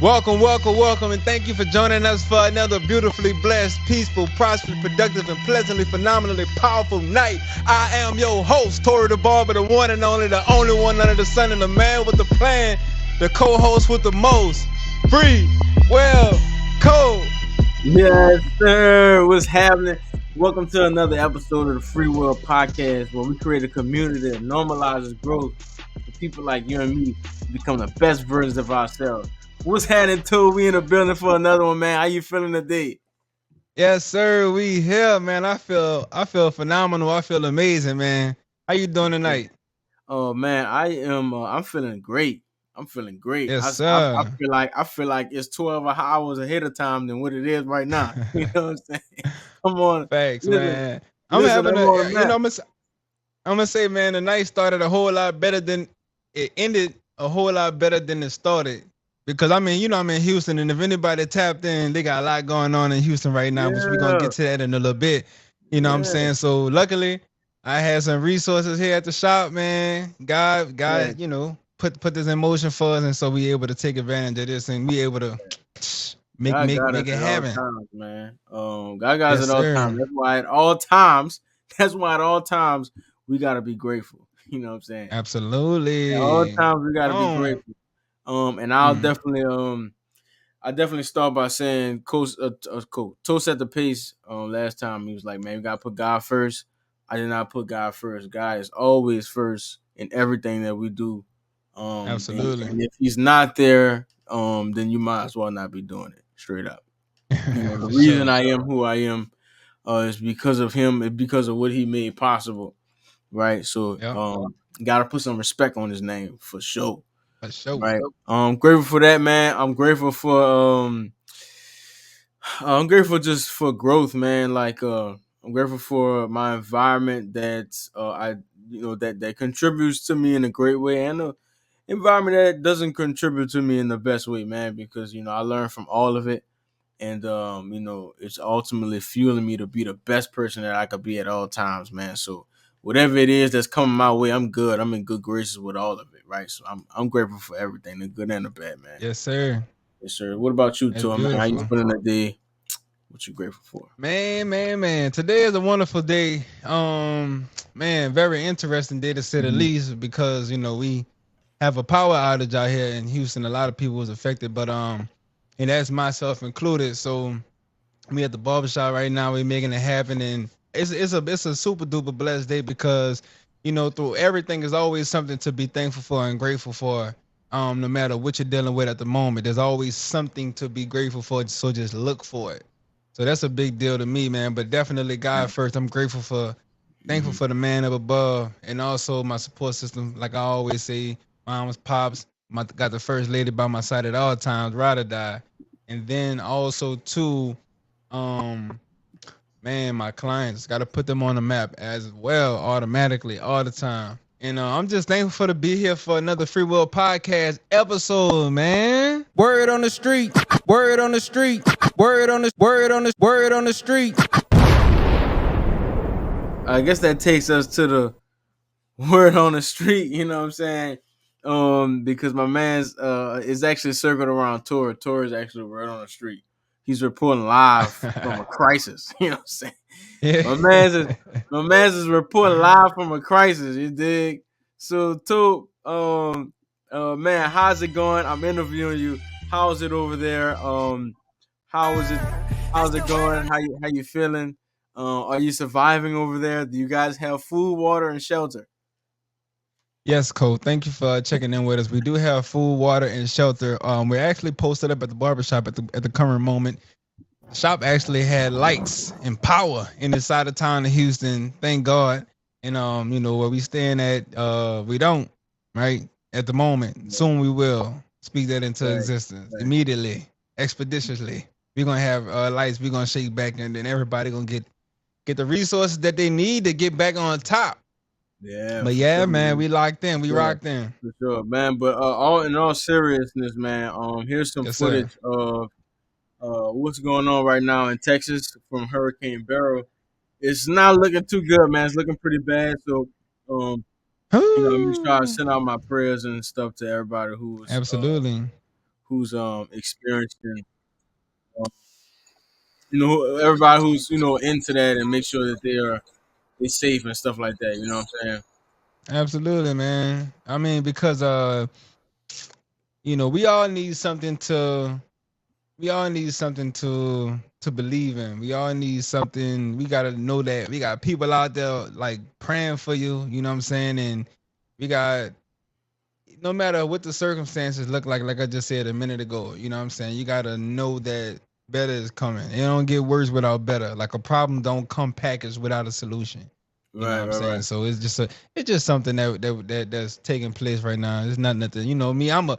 Welcome, and thank you for joining us for another beautifully blessed, peaceful, prosperous, productive, and pleasantly, phenomenally powerful night. I am your host, Tori the Barber, the one and only, the only one under the sun, and the man with the plan, the co-host with the most. Free, well, cold. Yes, sir. What's happening? Welcome to another episode of the FreeWill podcast, where we create a community that normalizes growth for people like you and me to become the best versions of ourselves. What's happening, too? We in the building for another one, man. How you feeling today? Yes, sir. We here, man. I feel phenomenal. I feel amazing, man. How you doing tonight? Oh man, I am. I'm feeling great. I'm feeling great. Yes, I sir. feel like it's 12 hours ahead of time than what it is right now. You know what I'm saying? Come on, Facts, listen, man. I'm listen. having I'm on the map. I'm gonna say, man, the night started a whole lot better than it ended. A whole lot better than it started. Because I mean, I'm in Houston, and if anybody tapped in, they got a lot going on in Houston right now, which we're gonna Yeah, get to that in a little bit. You know what I'm yeah. saying? So luckily, I had some resources here at the shop, man. God, put this in motion for us, and so we able to take advantage of this, and we able to make God make got us make it at all happen. times, man. God got us Yes, at all sir. times. That's why at all times we gotta be grateful. You know what I'm saying? At all Absolutely. times we gotta be Boom. grateful. And I definitely start by saying, Coach Toast at the pace. Last time he was like, man, we gotta put God first. I did not put God first. God is always first in everything that we do. Absolutely. And if He's not there, then you might as well not be doing it. Straight up. The For reason sure. I am who I am is because of Him. It's because of what He made possible. Right. So, Yep. gotta put some respect on His name for sure. For sure. Right. Grateful for that, man. I'm grateful just for growth, man. I'm grateful for my environment that contributes to me in a great way, and a environment that doesn't contribute to me in the best way, man. Because I learn from all of it, and it's ultimately fueling me to be the best person that I could be at all times, man. So whatever it is that's coming my way, I'm good. I'm in good graces with all of it, right? So I'm grateful for everything, the good and the bad, man. Yes, sir. Yes, sir. What about you, That's Tor, man? How you beautiful. spending that day? What you grateful for? Man. Today is a wonderful day. Man, very interesting day to say the Mhm. least because we have a power outage out here in Houston. A lot of people was affected, but and that's myself included. So we at the barbershop right now. We're making it happen, and it's a super duper blessed day because through everything is always something to be thankful for and grateful for. No matter what you're dealing with at the moment, there's always something to be grateful for. So just look for it. So that's a big deal to me, man. But definitely God first. I'm thankful Mhm. for the man up above, and also my support system. Like I always say, mom's pops, got the first lady by my side at all times, ride or die, and then also too, um, man, my clients got to put them on the map as well, automatically, all the time. And I'm just thankful for to be here for another Free Will Podcast episode, man. Word on the street, word on the street, word on the street. I guess that takes us to the word on the street. You know what I'm saying? Because my man's is actually circled around Tor. Tor is actually word on the street. He's reporting live from a crisis. You know what I'm saying? Yeah. My man's is my man's is reporting live from a crisis. You dig? So, Tor, man, how's it going? I'm interviewing you. How's it over there? How is it? How's it going? How you feeling? Are you surviving over there? Do you guys have food, water, and shelter? Yes, Cole. Thank you for checking in with us. We do have food, water, and shelter. We're actually posted up at the barbershop at the current moment. The shop actually had lights and power in the side of town of Houston. Thank God. And where we staying at, we don't, right? At the moment. Soon we will speak that into Right, existence. right. Immediately, expeditiously. We're gonna have lights, we're gonna shake back, and then everybody gonna get the resources that they need to get back on top. Yeah, But for yeah, sure, man, man. we locked in. We For sure, rocked in. for sure, man. But all seriousness, man. Here's some Yes, sir. footage of what's going on right now in Texas from Hurricane Beryl. It's not looking too good, man. It's looking pretty bad. So, make sure I Ooh. send out my prayers and stuff to everybody who's Absolutely. who's experiencing, um, everybody who's into that, and make sure that they safe and stuff like that. You know what I'm saying? Absolutely, man. I mean, because we all need something to believe in. We all need something. We gotta know that we got people out there like praying for you. You know what I'm saying? And we got, no matter what the circumstances look like I just said a minute ago. You know what I'm saying? You gotta know that better is coming. It don't get worse without better. Like a problem don't come packaged without a solution. You know Right, what I'm right, saying? right. So it's just something that's taking place right now. It's not nothing. You know me. I'm a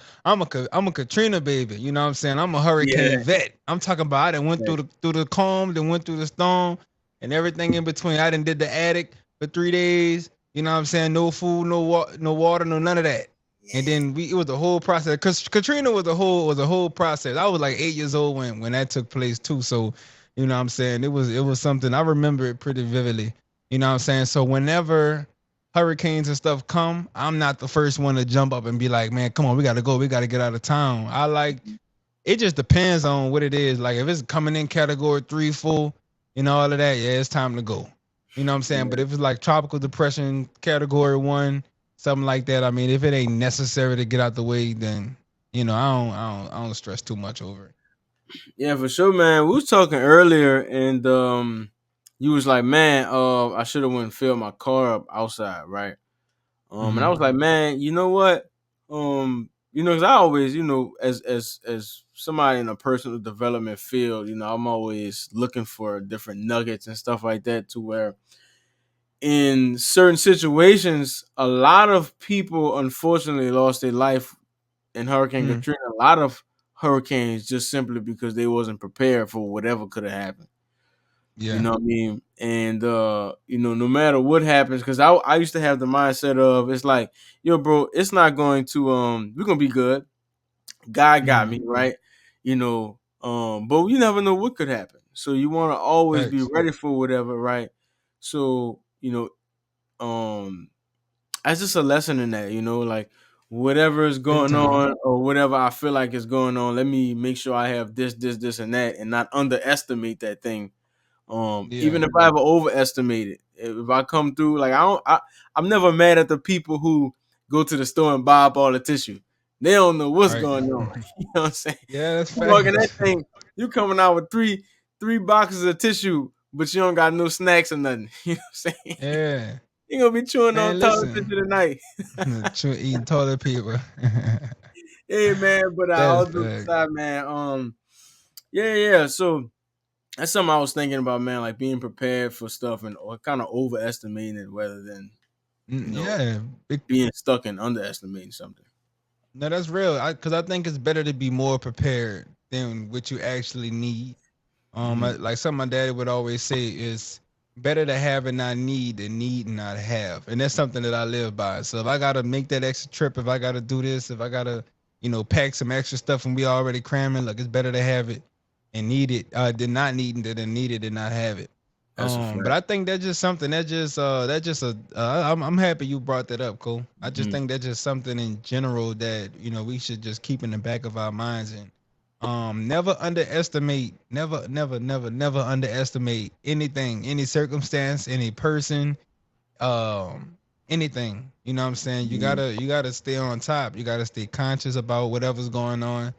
Katrina baby. You know what I'm saying? I'm a hurricane Yeah, vet. I'm talking about I done went yeah, through the calm, then went through the storm, and everything in between. I done did the attic for 3 days. You know what I'm saying? No food, no water, no none of that. And then it was the whole process. Cause Katrina was a whole process. I was like 8 years old when that took place too. So, you know what I'm saying? It was something I remember it pretty vividly. You know what I'm saying? So whenever hurricanes and stuff come, I'm not the first one to jump up and be like, man, come on, we gotta go, we gotta get out of town. I like, it just depends on what it is. Like if it's coming in category 3, 4, all of that, yeah, it's time to go. You know what I'm saying? But yeah. if it's like tropical depression category 1, something like that, I mean, if it ain't necessary to get out the way, then I don't stress too much over it. Yeah, for sure, man. We was talking earlier, and you was like, man, I should have went and filled my car up outside, right? And I Hmm. was like, man, you know what? Because I always, as somebody in a personal development field, I'm always looking for different nuggets and stuff like that, to where in certain situations, a lot of people unfortunately lost their life in Hurricane Hmm. Katrina. A lot of hurricanes, just simply because they wasn't prepared for whatever could have happened. You Yeah. know what I mean? And no matter what happens, because I used to have the mindset of, it's like, yo, bro, it's not going to we're gonna be good. God got Hmm. me, right? But you never know what could happen. So you wanna always be Facts. ready for whatever, right? So, that's just a lesson in that, like whatever is Big going time. on, or whatever I feel like is going on, let me make sure I have this, and that, and not underestimate that thing. Yeah. Even if I ever overestimate it, if I come through, like I'm never mad at the people who go to the store and buy up all the tissue. They don't know what's Right. going on. You know what I'm saying? Yeah, that's You walking that facts. thing, you coming out with three boxes of tissue, but you don't got no snacks or nothing. You know what I'm saying? Yeah. You gonna be chewing on Man, toilet listen. tissue tonight. Eating toilet paper. Hey man, but That's all jokes fact. aside, man. Yeah. So that's something I was thinking about, man. Like being prepared for stuff, and or kind of overestimating it, rather than you know Yeah. being stuck in underestimating something. No, that's real. Because I think it's better to be more prepared than what you actually need. Hmm. Like something my daddy would always say is better to have and not need than need and not have, and that's something that I live by. So if I gotta make that extra trip, if I gotta do this, if I gotta, pack some extra stuff and we already cramming, look, it's better to have it and need it than not needing it and need it and not have it. That's a But fact. I think that's just something that's just a. I'm happy you brought that up, Cole. I just Hmm. think that's just something in general that we should just keep in the back of our minds, and never underestimate, never underestimate anything, any circumstance, any person, um, anything. You know what I'm saying? You Hmm. gotta you gotta stay on top. You gotta stay conscious about whatever's going on.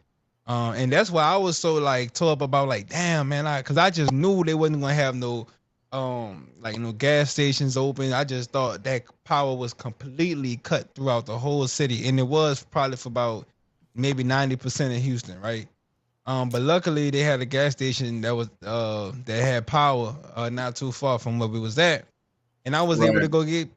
And that's why I was so like tore up about like, damn man, cause I just knew they wasn't gonna have no like no gas stations open. I just thought that power was completely cut throughout the whole city. And it was probably for about maybe 90% of Houston, right? But luckily they had a gas station that had power not too far from where we was at, and I was able Right. to go get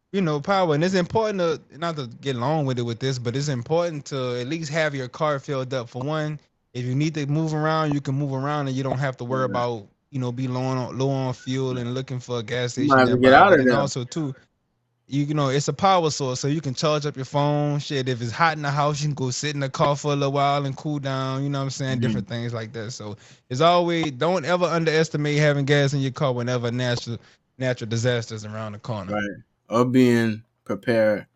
power. And it's important to not to get along with it with this, but it's important to at least have your car filled up. For one, if you need to move around, you can move around, and you don't have to worry Right. about be low on fuel and looking for a gas You might station have to get nearby. out But of then there. also too, it's a power source, so you can charge up your phone. Shit, if it's hot in the house, you can go sit in the car for a little while and cool down. You know what I'm saying? Hmm. Different things like that. So it's always, don't ever underestimate having gas in your car whenever natural disasters around the corner. Right. Or being prepared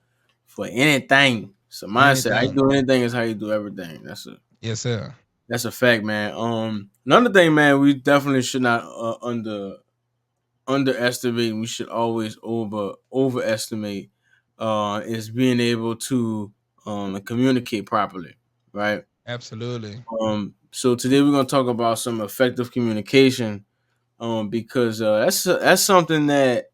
for anything. So mindset. How you Anything. do anything is how you do everything. That's it. Yes, sir. That's a fact, man. Another thing, man, we definitely should not underestimate. We should always overestimate. Is being able to communicate properly, right? Absolutely. So today we're gonna talk about some effective communication. Because that's something that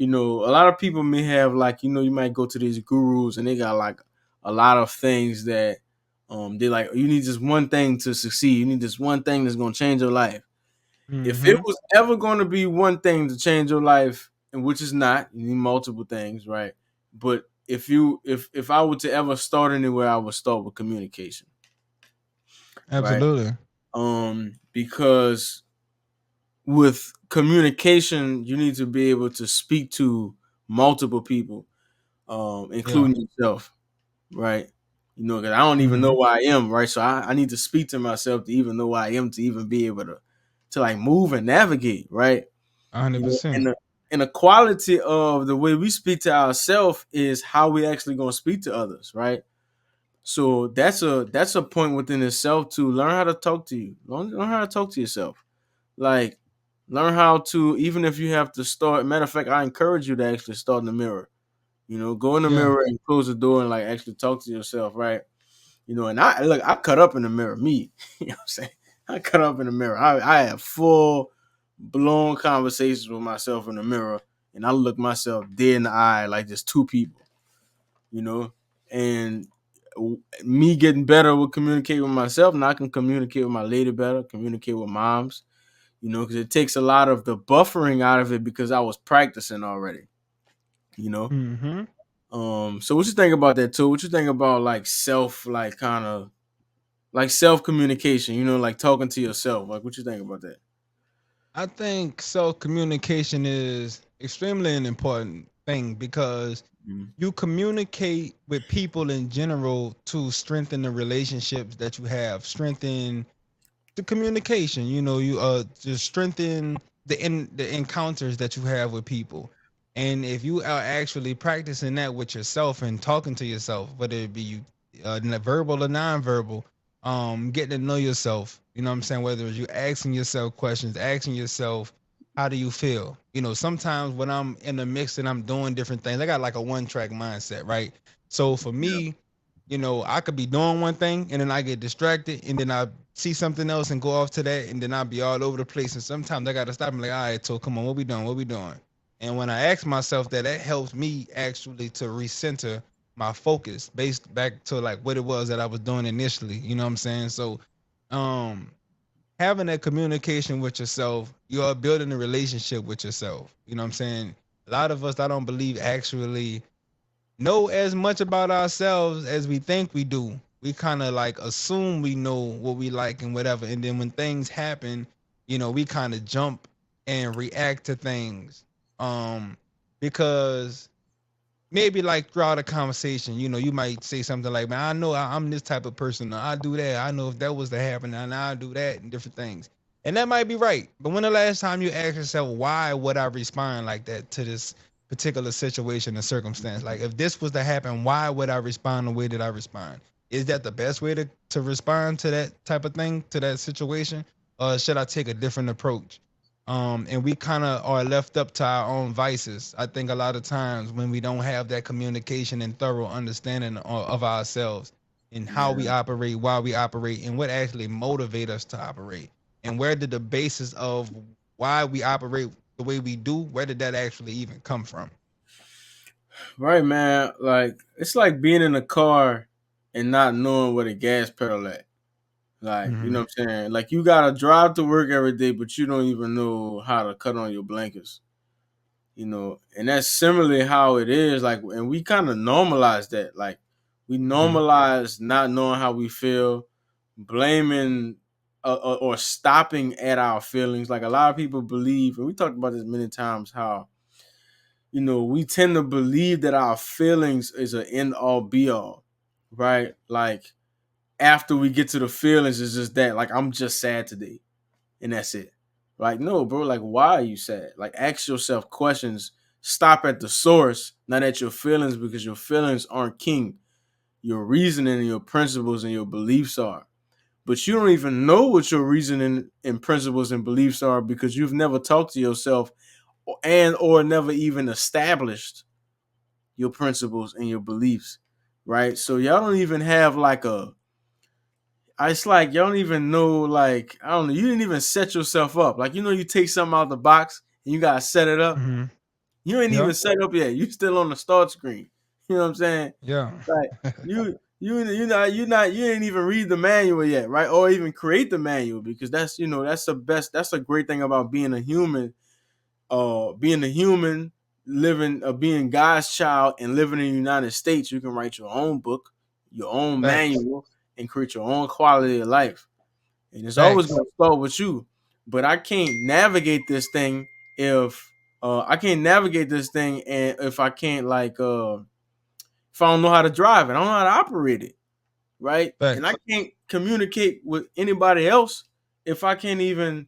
a lot of people may have, like, you might go to these gurus and they got like a lot of things that they like, you need just one thing to succeed. You need this one thing that's gonna change your life. If it Mm-hmm. was ever gonna be one thing to change your life, and which is not, you need multiple things, right? But if I were to ever start anywhere, I would start with communication, right? Absolutely. Because with communication, you need to be able to speak to multiple people, Yeah. including yourself, right? Because I don't even know Mm-hmm. where I am, right? So I need to speak to myself to even know where I am, to even be able to like move and navigate, right? A hundred And percent. the quality of the way we speak to ourselves is how we actually gonna speak to others, right? So that's a point within itself, to learn how to talk to you, learn how to talk to yourself. Like, learn how to, even if you have to start. Matter of fact, I encourage you to actually start in the mirror. Go in the Yeah. mirror and close the door and like actually talk to yourself, right? And I cut up in the mirror, me. You know what I'm saying? I cut up in the mirror. I have full blown conversations with myself in the mirror, and I look myself dead in the eye like just two people, you know? And me getting better with communicating with myself, now I can communicate with my lady better, communicate with moms, because it takes a lot of the buffering out of it because I was practicing already, you know. Mm-hmm. So what you think about that too? What you think about like self, like kind of like self communication? Like talking to yourself. Like, what you think about that? I think self communication is extremely an important thing because Mhm. you communicate with people in general to strengthen the relationships that you have, strengthen the communication. You just strengthen the encounters that you have with people. And if you are actually practicing that with yourself and talking to yourself, whether it be you verbal or nonverbal, getting to know yourself, you know what I'm saying? Whether it's you asking yourself questions, asking yourself, how do you feel? Sometimes when I'm in the mix and I'm doing different things, I got like a one track mindset, right? So for Yeah. me, I could be doing one thing and then I get distracted and then I see something else and go off to that and then I'll be all over the place. And sometimes I gotta stop and like, all right, so come on, what we doing? What we doing? And when I ask myself that, that helps me actually to recenter my focus based back to like what it was that I was doing initially. You know what I'm saying? So um having that communication with yourself, you're building a relationship with yourself. You know what I'm saying? A lot of us, I don't believe, actually know as much about ourselves as we think we do. We kind of like assume we know what we like and whatever. And then when things happen, we kind of jump and react to things. Um, because maybe like throughout a conversation, you might say something like, "Man, I know I'm this type of person. I do that. I know if that was to happen, and I do that and different things." And that might be right. But when the last time you ask yourself, "Why would I respond like that to this particular situation and circumstance? Like if this was to happen, why would I respond the way that I respond? Is that the best way to respond to that type of thing, to that situation, or should I take a different approach?" And we kind of are left up to our own vices. I think a lot of times when we don't have that communication and thorough understanding of ourselves and how we Yeah. operate, why we operate, and what actually motivate us to operate, and where did the basis of why we operate the way we do, where did that actually even come from? Right, man. Like, it's like being in a car and not knowing where the gas pedal at. Like, you know Mm-hmm. what I'm saying? Like, you gotta drive to work every day, but you don't even know how to cut on your blankets. And that's similarly how it is. Like, and we kind of normalize that. Like, we Mm-hmm. normalize not knowing how we feel, blaming or stopping at our feelings. Like, a lot of people believe, and we talked about this many times, how we tend to believe that our feelings is an end all be all, right? Like, after we get to the feelings, it's just that, like, I'm just sad today, and that's it. Like, no, bro, like, why are you sad? Like, ask yourself questions. Stop at the source, not at your feelings, because your feelings aren't king. Your reasoning and your principles and your beliefs are. but you don't even know what your reasoning and principles and beliefs are because you've never talked to yourself and or never even established your principles and your beliefs, right? So y'all don't even have like a. It's like y'all don't even know, like, I don't know. You didn't even set yourself up. Like, you take something out of the box and you gotta set it up. Mm-hmm. You ain't Yeah. even set up yet. You still on the start screen. You know what I'm saying? Yeah. Like you ain't even read the manual yet, right? Or even create the manual because that's the best. That's a great thing about being a human, living, being God's child, and living in the United States. You can write your own book, your own Facts. manual, and create your own quality of life. And it's always Facts. going to start with you. But I can't navigate this thing if I can't navigate this thing, and if I can't if I don't know how to drive it, I don't know how to operate it, right? And I Facts. can't communicate with anybody else if I can't even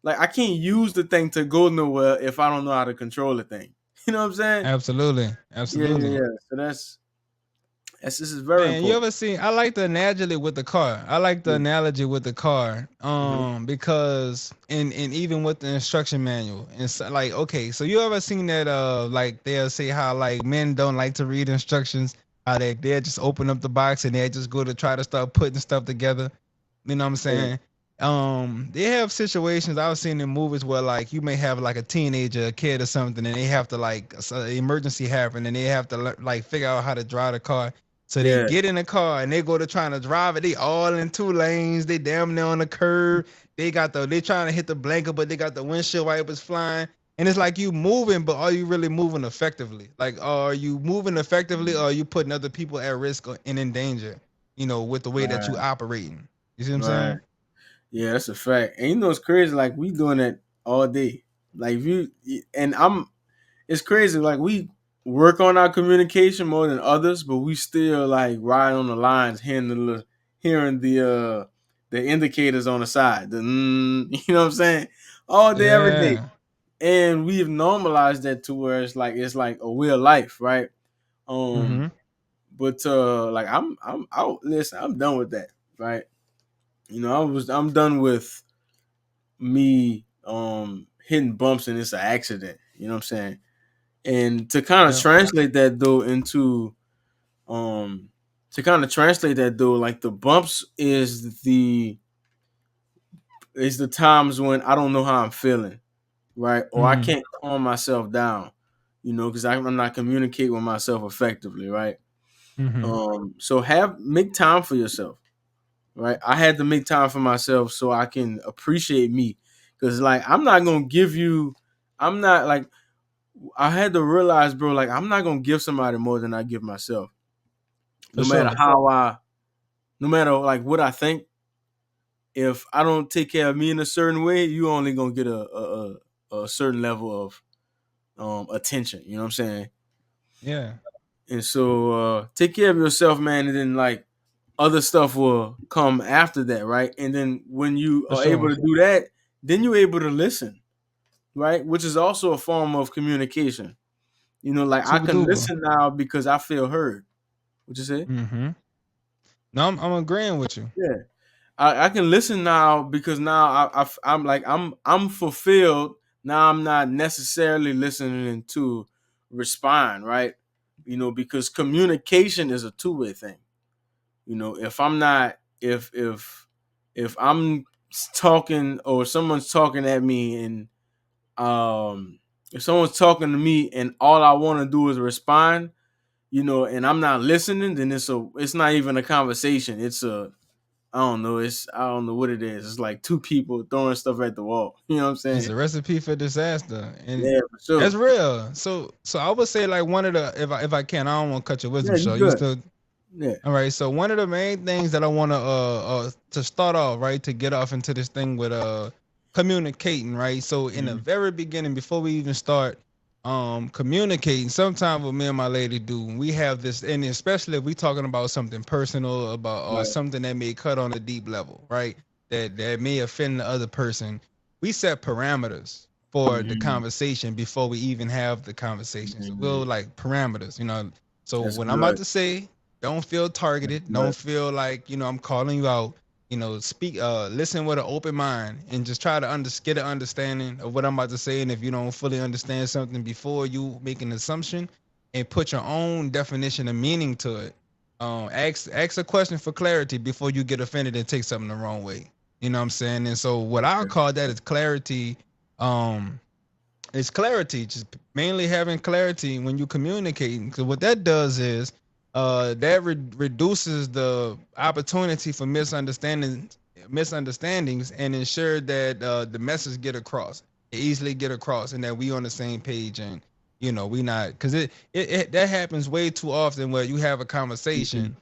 I can't use the thing to go nowhere if I don't know how to control the thing. You know what I'm saying? Absolutely. Yeah, yeah, Absolutely. yeah. So this is very Man, you important. ever seen? I like the analogy with the car. I like the Yeah. analogy with the car, Hmm. because and even with the instruction manual, and so, like, okay, so you ever seen that? Like they'll say how like men don't like to read instructions, how they just open up the box and they just go to try to start putting stuff together. You know what I'm Yeah. saying? They have situations I've seen in movies where like you may have like a teenager, a kid or something, and they have to like emergency happen, and they have to like figure out how to drive the car. So they Yeah. get in the car and they go to trying to drive it. They all in two lanes. They damn near on the curb. They trying to hit the blanket, but they got the windshield wipers flying. And it's like you moving, but are you really moving effectively? Like, are you moving effectively, or are you putting other people at risk and in danger? With the way that you Right. operating. You see what I'm Right. saying? Yeah, that's a fact. And it's crazy. Like we doing that all day. Like if you and I'm. It's crazy. Like we work on our communication more than others, but we still like ride on the lines, hearing the indicators on the side. You know what I'm saying? All day, every day. Yeah. And we've normalized that to where it's like a real life, right? Mm-hmm. But like I'm out. Listen, I'm done with that, right? I'm done with me hitting bumps and it's an accident. You know what I'm saying? And Yeah. um to kind of translate that though, like the bumps is the times when I don't know how I'm feeling, right? Or I Mm-hmm. can't calm myself down, because I'm not communicating with myself effectively, right? Mm-hmm. So have make time for yourself, right? I had to make time for myself so I can appreciate me, because like I'm not like I had to realize, bro, like I'm not gonna give somebody more than I give myself, For no matter sure. no matter like what I think. If I don't take care of me in a certain way, you only gonna get a certain level of attention. You know what I'm saying? Yeah. And so take care of yourself, man, and then like other stuff will come after that, right? And then when you For are able sure. to do that, then you're able to listen, right? Which is also a form of communication. Like I Super can duper. listen now because I feel heard. What you say? Mm-hmm. No, I'm agreeing with you. Yeah. I can listen now because now I'm like I'm fulfilled. Now I'm not necessarily listening to respond, right? Because communication is a two-way thing. If I'm not if I'm talking or someone's talking at me and if someone's talking to me and all I want to do is respond, and I'm not listening, then it's not even a conversation. It's a I don't know what it is. It's like two people throwing stuff at the wall. You know what I'm It's saying? a recipe for disaster, and Yeah, for that's sure. real. So I would say like one of the if I can, I don't want to cut your wisdom Yeah, you short. You good. still Yeah. all right? So one of the main things that I want to start off, right, to get off into this thing with communicating, right? So in the Mhm. very beginning, before we even start communicating, sometimes what me and my lady do, we have this, and especially if we talking about something personal about or Right. something that may cut on a deep level, right? That may offend the other person. We set parameters for the Hmm. conversation before we even have the conversation. So Hmm. we'll like parameters. So That's what I'm about good. to say, don't feel That's targeted. good. Don't feel like I'm calling you out. speak, listen with an open mind, and just try to get an understanding of what I'm about to say. And if you don't fully understand something before you make an assumption, and put your own definition of meaning to it. Ask a question for clarity before you get offended and take something the wrong way. You know what I'm saying? And so what I'll call that is clarity. Um, it's clarity, just mainly having clarity when you communicating. Because what that does is, that reduces the opportunity for misunderstandings, and ensure that the message get across, easily get across, and that we on the same page. And we not, because it that happens way too often, where you have a Mhm. conversation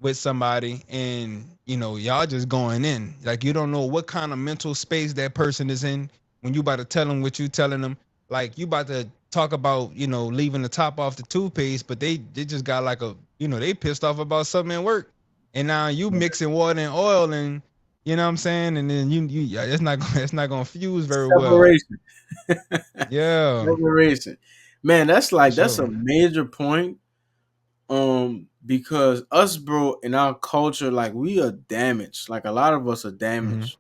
with somebody, and y'all just going in, like, you don't know what kind of mental space that person is in when you about to tell them what you telling them. Like, you about to talk about leaving the top off the toothpaste, but they just got like they pissed off about something at work, and now you mixing water and oil, and you know what I'm saying, and then yeah, it's not gonna fuse very well. Separation. Yeah, Separation. Man, for that's a sure. major point. Because us, bro, in our culture, like we are damaged. Like a lot of us are Hmm. damaged.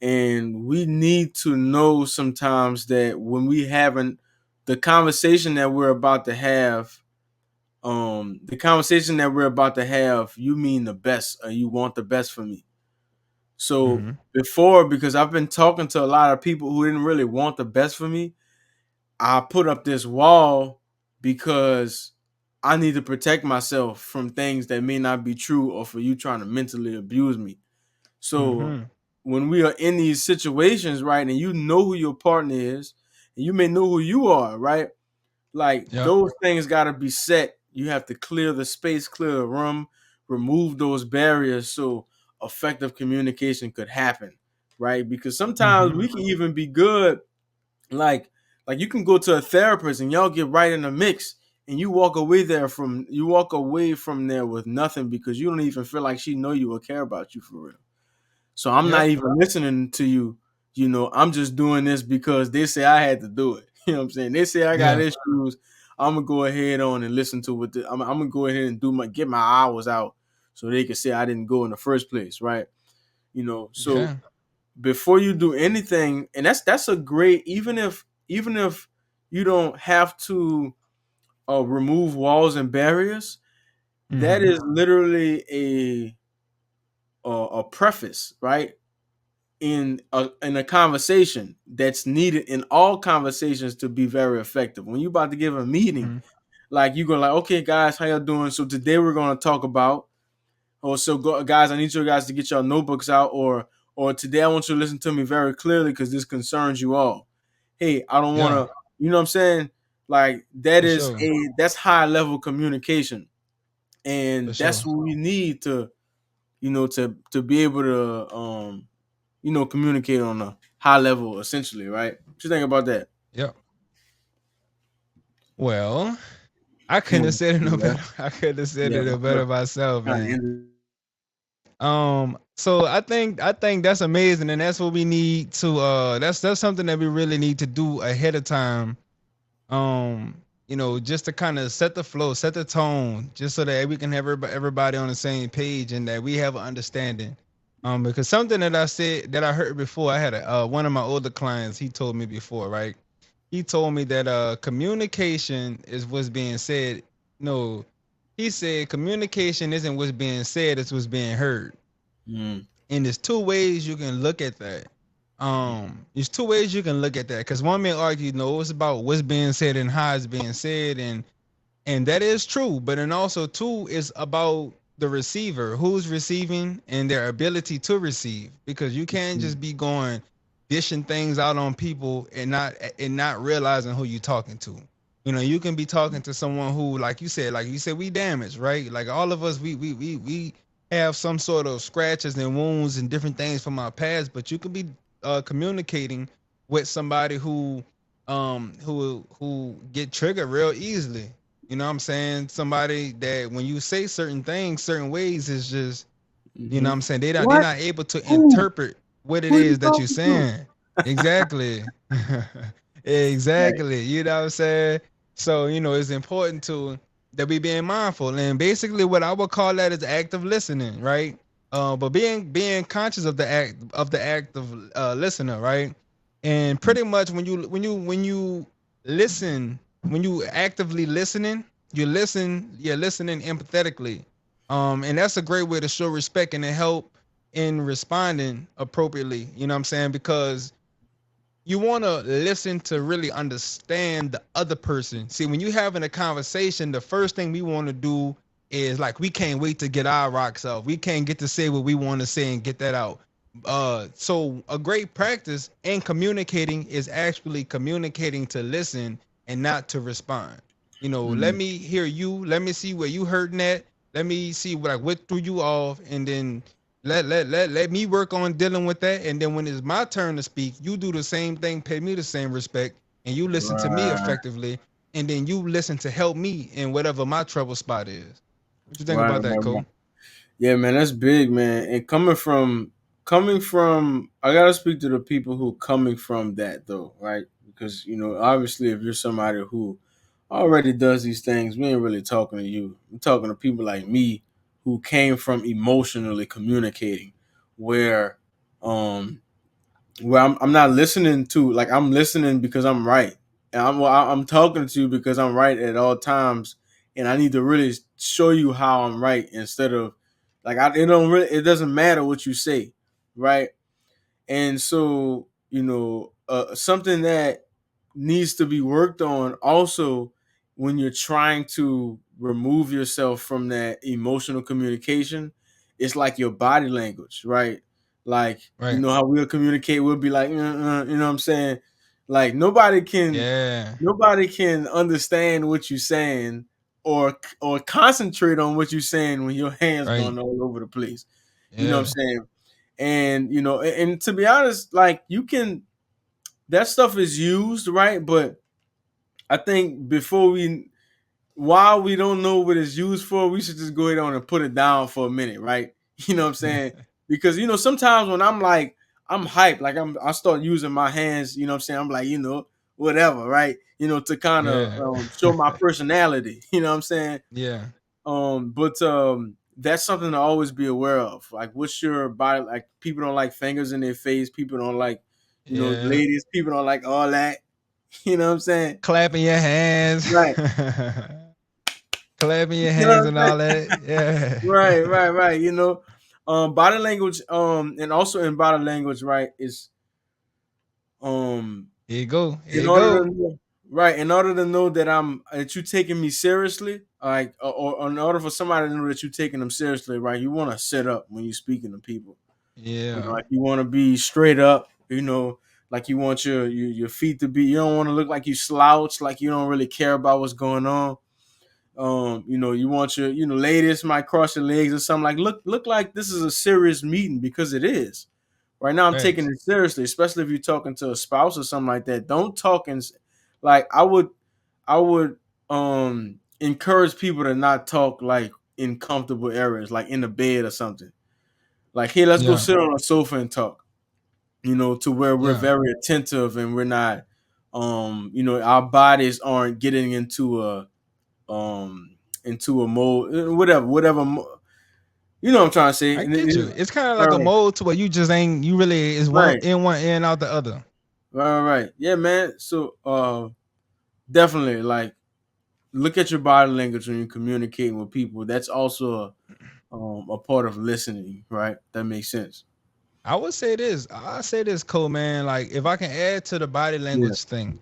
And we need to know sometimes that when we having the conversation that we're about to have, you mean the best, or you want the best for me. So Hmm. before, because I've been talking to a lot of people who didn't really want the best for me, I put up this wall because I need to protect myself from things that may not be true, or for you trying to mentally abuse me. So Hmm. when we are in these situations, right, and you know who your partner is, and you may know who you are, right? Like Yep. those things got to be set. You have to clear the space, clear the room, remove those barriers so effective communication could happen, right? Because sometimes Hmm. we can even be good, like you can go to a therapist and y'all get right in the mix, and you walk away from there with nothing because you don't even feel like she know you or care about you for real. So I'm not Yep. even listening to you. I'm just doing this because they say I had to do it. You know what I'm saying? They say I got Yeah. issues. I'm gonna go ahead on and listen to I'm gonna go ahead and get my hours out so they can say I didn't go in the first place, right? So Okay. before you do anything, and that's a great, even if you don't have to remove walls and barriers, that Hmm. is literally a preface, right? In a conversation that's needed in all conversations to be very effective. When you're about to give a meeting, Hmm. like you go like, okay, guys, how y'all doing? So today we're gonna talk about, guys, I need you guys to get your notebooks out, or today I want you to listen to me very clearly because this concerns you all. Hey, I don't want Yeah, to, you know what I'm saying? Like for sure. that's high level communication, For and sure. that's what we need to be able to communicate on a high level, essentially, right? What you think about that? Yep. Well, I You couldn't have want said it to no that? better. I couldn't have said Yeah, it no but better myself, kind of man. end So I think that's amazing, and that's what we need to. That's something that we really need to do ahead of time. Just to kind of set the flow, set the tone, just so that we can have everybody on the same page, and that we have an understanding. Because something that I said that I heard before, I had one of my older clients. He told me before, right? He told me that communication is what's being said. No, he said communication isn't what's being said; it's what's being heard. Mm, And there's two ways you can look at that. There's two ways you can look at that, because one may argue, no, it's about what's being said and how it's being said, and that is true. But then also too is about the receiver, who's receiving, and their ability to receive. Because you can't mm, just be going dishing things out on people and not realizing who you're talking to. You can be talking to someone who, like you said, we damaged, right? Like all of us, we have some sort of scratches and wounds and different things from our past. But you could be communicating with somebody who get triggered real easily. You know what I'm saying? Somebody that when you say certain things, certain ways, is just, mm-hmm. what I'm saying, they're What? not able to Who? interpret what it Who are you is that you're talking to? saying. Exactly. Right. Exactly. You know what I'm saying? So, it's important to that we being mindful. And basically what I would call that is active listening, right? But being conscious of the act of listener, right? And pretty much when you listen, when you actively listening, you're listening empathetically. And that's a great way to show respect and to help in responding appropriately. You know what I'm saying? Because you want to listen to really understand the other person. See, when you having a conversation, the first thing we want to do is like we can't wait to get our rocks off. We can't get to say what we want to say and get that out. So a great practice in communicating is actually communicating to listen and not to respond. Let Mm, me hear you. Let me see where you hurting at. Let me see what threw you off, and then let me work on dealing with that. And then when it's my turn to speak, you do the same thing, pay me the same respect, and you listen to me right, effectively, and then you listen to help me in whatever my trouble spot is. What you think right, about that, right, Cole? right. Yeah, man, that's big, man. And coming from, I gotta speak to the people who coming from that though, right? Because obviously, if you're somebody who already does these things, we ain't really talking to you. I'm talking to people like me who came from emotionally communicating, where um I'm not listening to, like, I'm listening because I'm right, and I'm talking to you because I'm right at all times, and I need to really show you how I'm right instead of like it doesn't matter what you say, right? And so, something that needs to be worked on also when you're trying to remove yourself from that emotional communication, it's like your body language, right? Like, Right. how we'll communicate, we'll be like, you know what I'm saying? Like, Yeah. nobody can understand what you're saying or concentrate on what you're saying when your hands Right. going all over the place. You know what I'm Yeah. saying? And and to be honest, like, you can, that stuff is used, right? But I think while we don't know what it's used for, we should just go ahead on and put it down for a minute, right? You know what I'm saying? Because sometimes when I'm like, I'm hyped, like I start using my hands, you know what I'm saying? I'm like, whatever, right? To kind of Yeah. show my personality, you know what I'm saying? Yeah. But that's something to always be aware of. Like, what's your body? Like, people don't like fingers in their face. People don't like, Yeah. ladies. People don't like all that. You know what I'm saying? Clapping your hands. Right. Clapping your You know hands what and I'm all saying? that. Yeah. Right, right, right. Body language, and also in body language, right, is um Here you go. Here in you order go. to know, right, in order to know that you taking me seriously, like, or in order for somebody to know that you taking them seriously, right, you want to sit up when you're speaking to people. Yeah. Like, you want to be straight up, like, you want your feet to be, you don't want to look like you slouch, like you don't really care about what's going on. You want your, ladies might cross your legs or something, like, look like this is a serious meeting, because it is. Right now I'm taking Facts. it seriously, especially if you're talking to a spouse or something like that. Don't talk like, I would encourage people to not talk like in comfortable areas, like in the bed or something. Like, hey, let's go Yeah. sit on a sofa and talk, to where we're Yeah. very attentive and we're not, our bodies aren't getting um into a mode, whatever you know what I'm trying to say. I get you. It's kind of like a Right, mold to where you just ain't you really is right, one in out the other. right. Yeah, man. So definitely, like, look at your body language when you're communicating with people. That's also a part of listening, right? That makes sense. I would say this. I say this, Cole, man. Like if I can add to the body Yeah. language thing,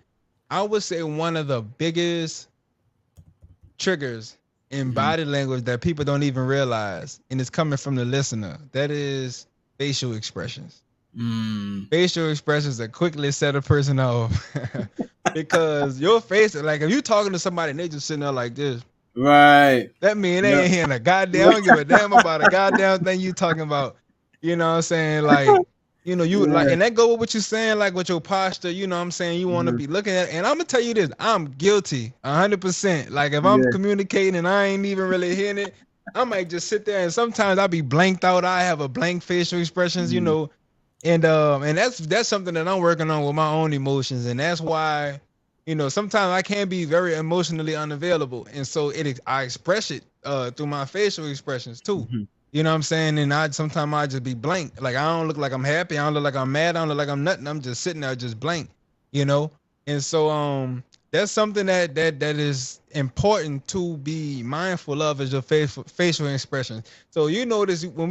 I would say one of the biggest triggers in Hmm. body language that people don't even realize, and it's coming from the listener. That is facial expressions. Mm, Facial expressions that quickly set a person off. Because your face, like if you talking to somebody and they just sitting there like this, right. that mean they Yeah. ain't hearing a goddamn. I don't give a damn about a goddamn thing you talking about. You know what I'm saying? Like, you like, Yeah. and that go with what you're saying, like with your posture. You know what I'm saying? You want to Mhm. be looking at, and I'm gonna tell you this: I'm guilty, 100%. Like if I'm Yeah. communicating and I ain't even really hearing it, I might just sit there and sometimes I be blanked out. I have a blank facial expressions, Mhm. and that's something that I'm working on with my own emotions, and that's why sometimes I can be very emotionally unavailable, and so I express it through my facial expressions too. Mhm. You know what I'm saying? And I sometimes I just be blank. Like I don't look like I'm happy. I don't look like I'm mad. I don't look like I'm nothing. I'm just sitting there just blank. You know? And so that's something that is important to be mindful of is your facial expressions. So you notice when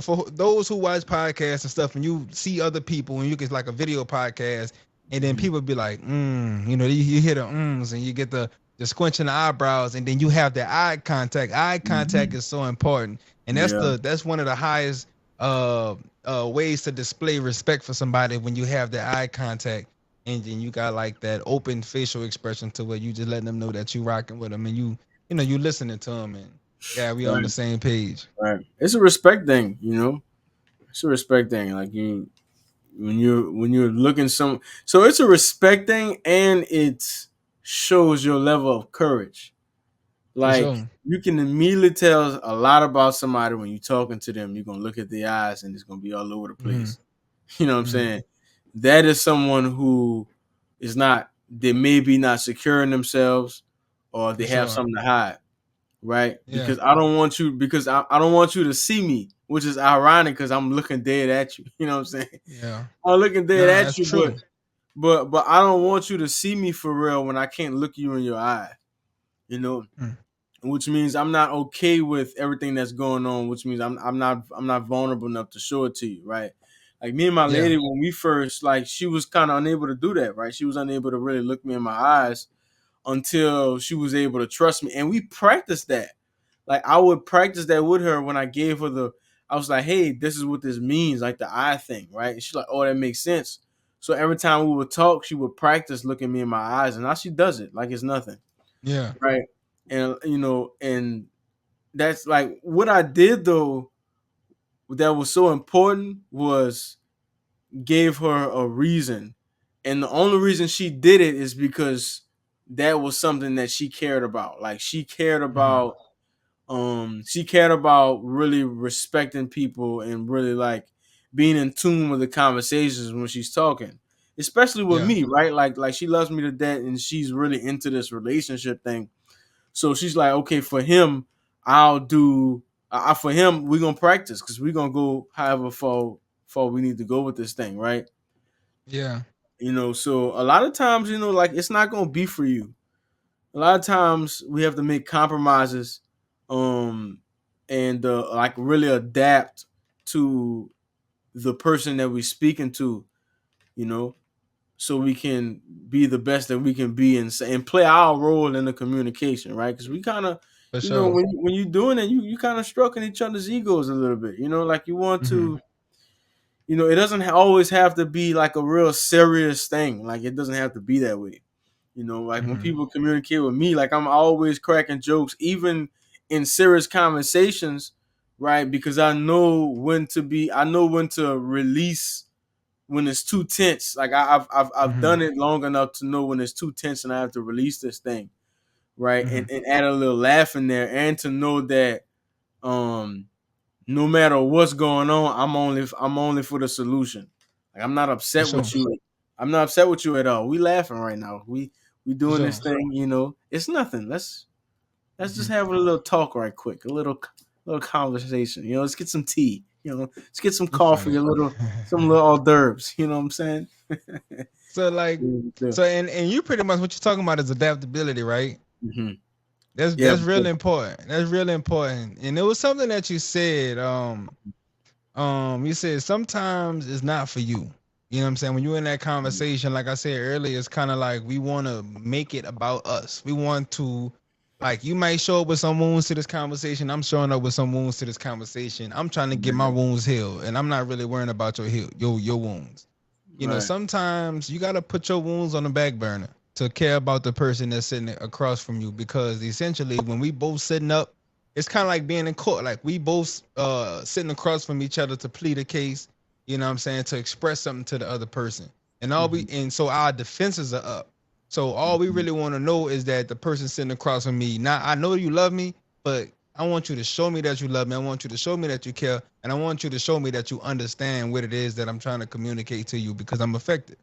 for those who watch podcasts and stuff, and you see other people, and you get like a video podcast, and then Mhm. people be like, you hear the and you get the squinching the eyebrows, and then you have the eye contact. Eye contact Mhm. is so important, and Yeah. that's one of the highest ways to display respect for somebody when you have the eye contact, and then you got like that open facial expression to where you just letting them know that you rocking with them, and you listening to them, and yeah, we on the Right. same page Right. It's a respect thing, you know. It's a respect thing. Like you, when you're looking some, so it's a respect thing, and it shows your level of courage. for Like sure. you can immediately tell a lot about somebody when you're talking to them. You're gonna look at their eyes, and it's gonna be all over the Hmm. place. You know what I'm Hmm. saying? That is someone who is not. They may be not secure in themselves, or For they have sure. something to hide, right? Yeah. Because I don't want you because I don't want you to see me, which is ironic because I'm looking dead at you. You know what I'm saying? Yeah. I'm looking dead Nah, at that's you, true. but I don't want you to see me for real when I can't look you in your eye. You know, Mm. which means I'm not okay with everything that's going on. Which means I'm not vulnerable enough to show it to you, right? Like me and my Yeah. lady when we first like she was kind of unable to do that, right? She was unable to really look me in my eyes until she was able to trust me, and we practiced that. Like I would practice that with her when I gave her the. I was like, "Hey, this is what this means, like the eye thing, right?" And she's like, "Oh, that makes sense." So every time we would talk, she would practice looking me in my eyes, and now she does it like it's nothing, Yeah. right? And and that's like what I did though. That was so important was gave her a reason, and the only reason she did it is because that was something that she cared about. Like Hmm. she cared about really respecting people and really like being in tune with the conversations when she's talking, especially with Yeah. me, right? Like she loves me to death and she's really into this relationship thing. So she's like, okay, for him, I'll do. For him, we're gonna practice because we're gonna go however far we need to go with this thing, right? Yeah. So a lot of times, like it's not gonna be for you. A lot of times we have to make compromises, um, and like really adapt to the person that we're speaking to, you know, so we can be the best that we can be and play our role in the communication, right? Because we kind of, For sure. when you're doing it, you kind of stroking each other's egos a little bit, like you want Hmm. to, it doesn't always have to be like a real serious thing. Like it doesn't have to be that way. Like when Hmm. people communicate with me, like I'm always cracking jokes, even in serious conversations, right? Because I know when to release when it's too tense. Like I've Hmm. done it long enough to know when it's too tense and I have to release this thing, right? Hmm. And add a little laugh in there, and to know that um no matter what's going on, I'm only for the solution. Like I'm not For upset sure. with you. I'm not upset with you at all. We laughing right now. We For doing this sure. thing. It's nothing. Let's just Hmm. have a little talk right quick. A little conversation. Let's get some tea. Let's get some You coffee. funny. Some little hors d'oeuvres. You know what I'm saying? So like, and you pretty much what you're talking about is adaptability, right? Mm-hmm. That's Yeah. that's really important. That's really important. And it was something that you said. You said sometimes it's not for you. You know what I'm saying? When you're in that conversation, like I said earlier, it's kind of like we want to make it about us. We want to, like, you might show up with some wounds to this conversation. I'm showing up with some wounds to this conversation. I'm trying to get my wounds healed, and I'm not really worrying about your wounds. Right. Sometimes you got to put your wounds on the back burner to care about the person that's sitting across from you, because essentially when we both sitting up, it's kind of like being in court. Like we both sitting across from each other to plead a case, you know what I'm saying, to express something to the other person. Mm-hmm. And so our defenses are up. So all we Mm-hmm. really want to know is that the person sitting across from me, now I know you love me, but I want you to show me that you love me. I want you to show me that you care. And I want you to show me that you understand what it is that I'm trying to communicate to you, because I'm affected.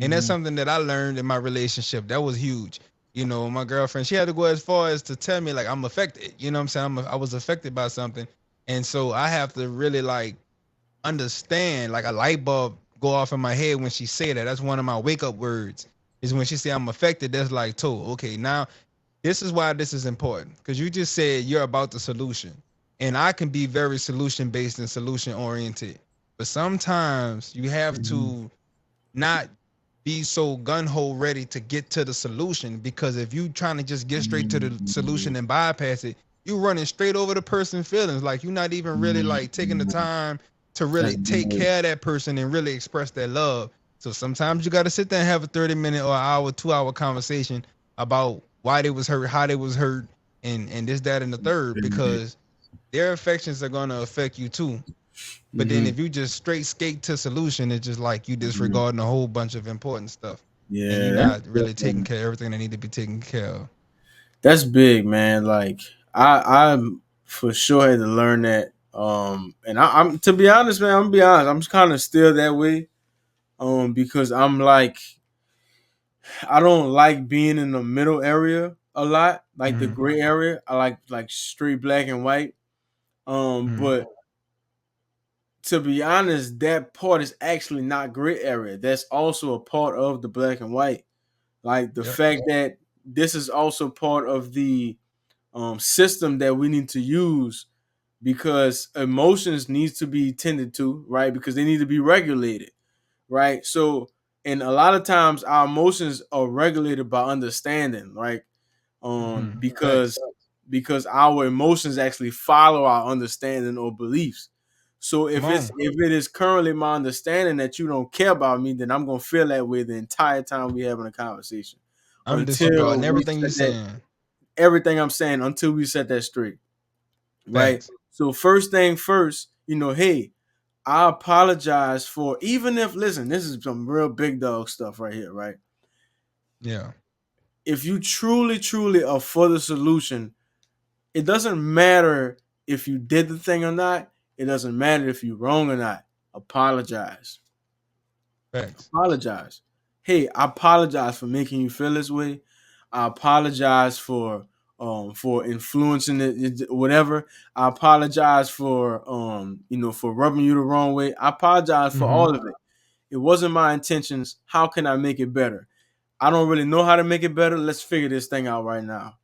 And that's Mm-hmm. something that I learned in my relationship. That was huge. My girlfriend, she had to go as far as to tell me, like, I'm affected. You know what I'm saying? I was affected by something. And so I have to really like understand, like a light bulb go off in my head when she say that. That's one of my wake up words. Is when she say I'm affected. That's like told. Okay, now this is why this is important because you just said you're about the solution, and I can be very solution based and solution oriented. But sometimes you have Mhm. to not be so gun ho ready to get to the solution because if you trying to just get straight to the solution Mhm. and bypass it, you running straight over the person's feelings. Like you're not even really like taking the Mhm. time to really That's take big. care of that person and really express that love. So sometimes you got to sit there and have a 30-minute or hour, 2 hour conversation about why they was hurt, how they was hurt, and this, that, and the third, Big. because their affections are gonna affect you too. But then Mhm. if you just straight skate to solution, it's just like you Mhm. disregarding a whole bunch of important stuff, and you're Yeah, not really taking care of everything that need to be taken care of. that's big, man. Like I'm for sure had to learn that. And I'm to be honest, man. I'm gonna be honest. I'm kind of still that way. Because I'm like I don't like being in the middle area a lot, like the Mm-hmm. gray area. I like straight black and white. Mm-hmm. But to be honest, that part is actually not gray area. That's also a part of the black and white. Like the Yep. fact that this is also part of the system that we need to use because emotions needs to be tended to, right? Because they need to be regulated, right? So, and a lot of times our emotions are regulated by understanding, right? Mm-hmm. Because Facts. our emotions actually follow our understanding or beliefs. So Come on. if it is currently my understanding that you don't care about me, then I'm gonna feel that way the entire time we having a conversation I'm until disregarding we everything you set that saying. everything I'm saying until we set that straight, right? Facts. So first thing first, hey, I apologize for even if listen, this is some real big dog stuff right here, right? Yeah. If you truly are for the solution, it doesn't matter if you did the thing or not. It doesn't matter if you're wrong or not. Apologize. Facts. Apologize. Hey, I apologize for making you feel this way. I apologize for influencing whatever. I apologize for for rubbing you the wrong way. I apologize for Mm-hmm. all of it. It wasn't my intentions. How can I make it better? I don't really know how to make it better. Let's figure this thing out right now.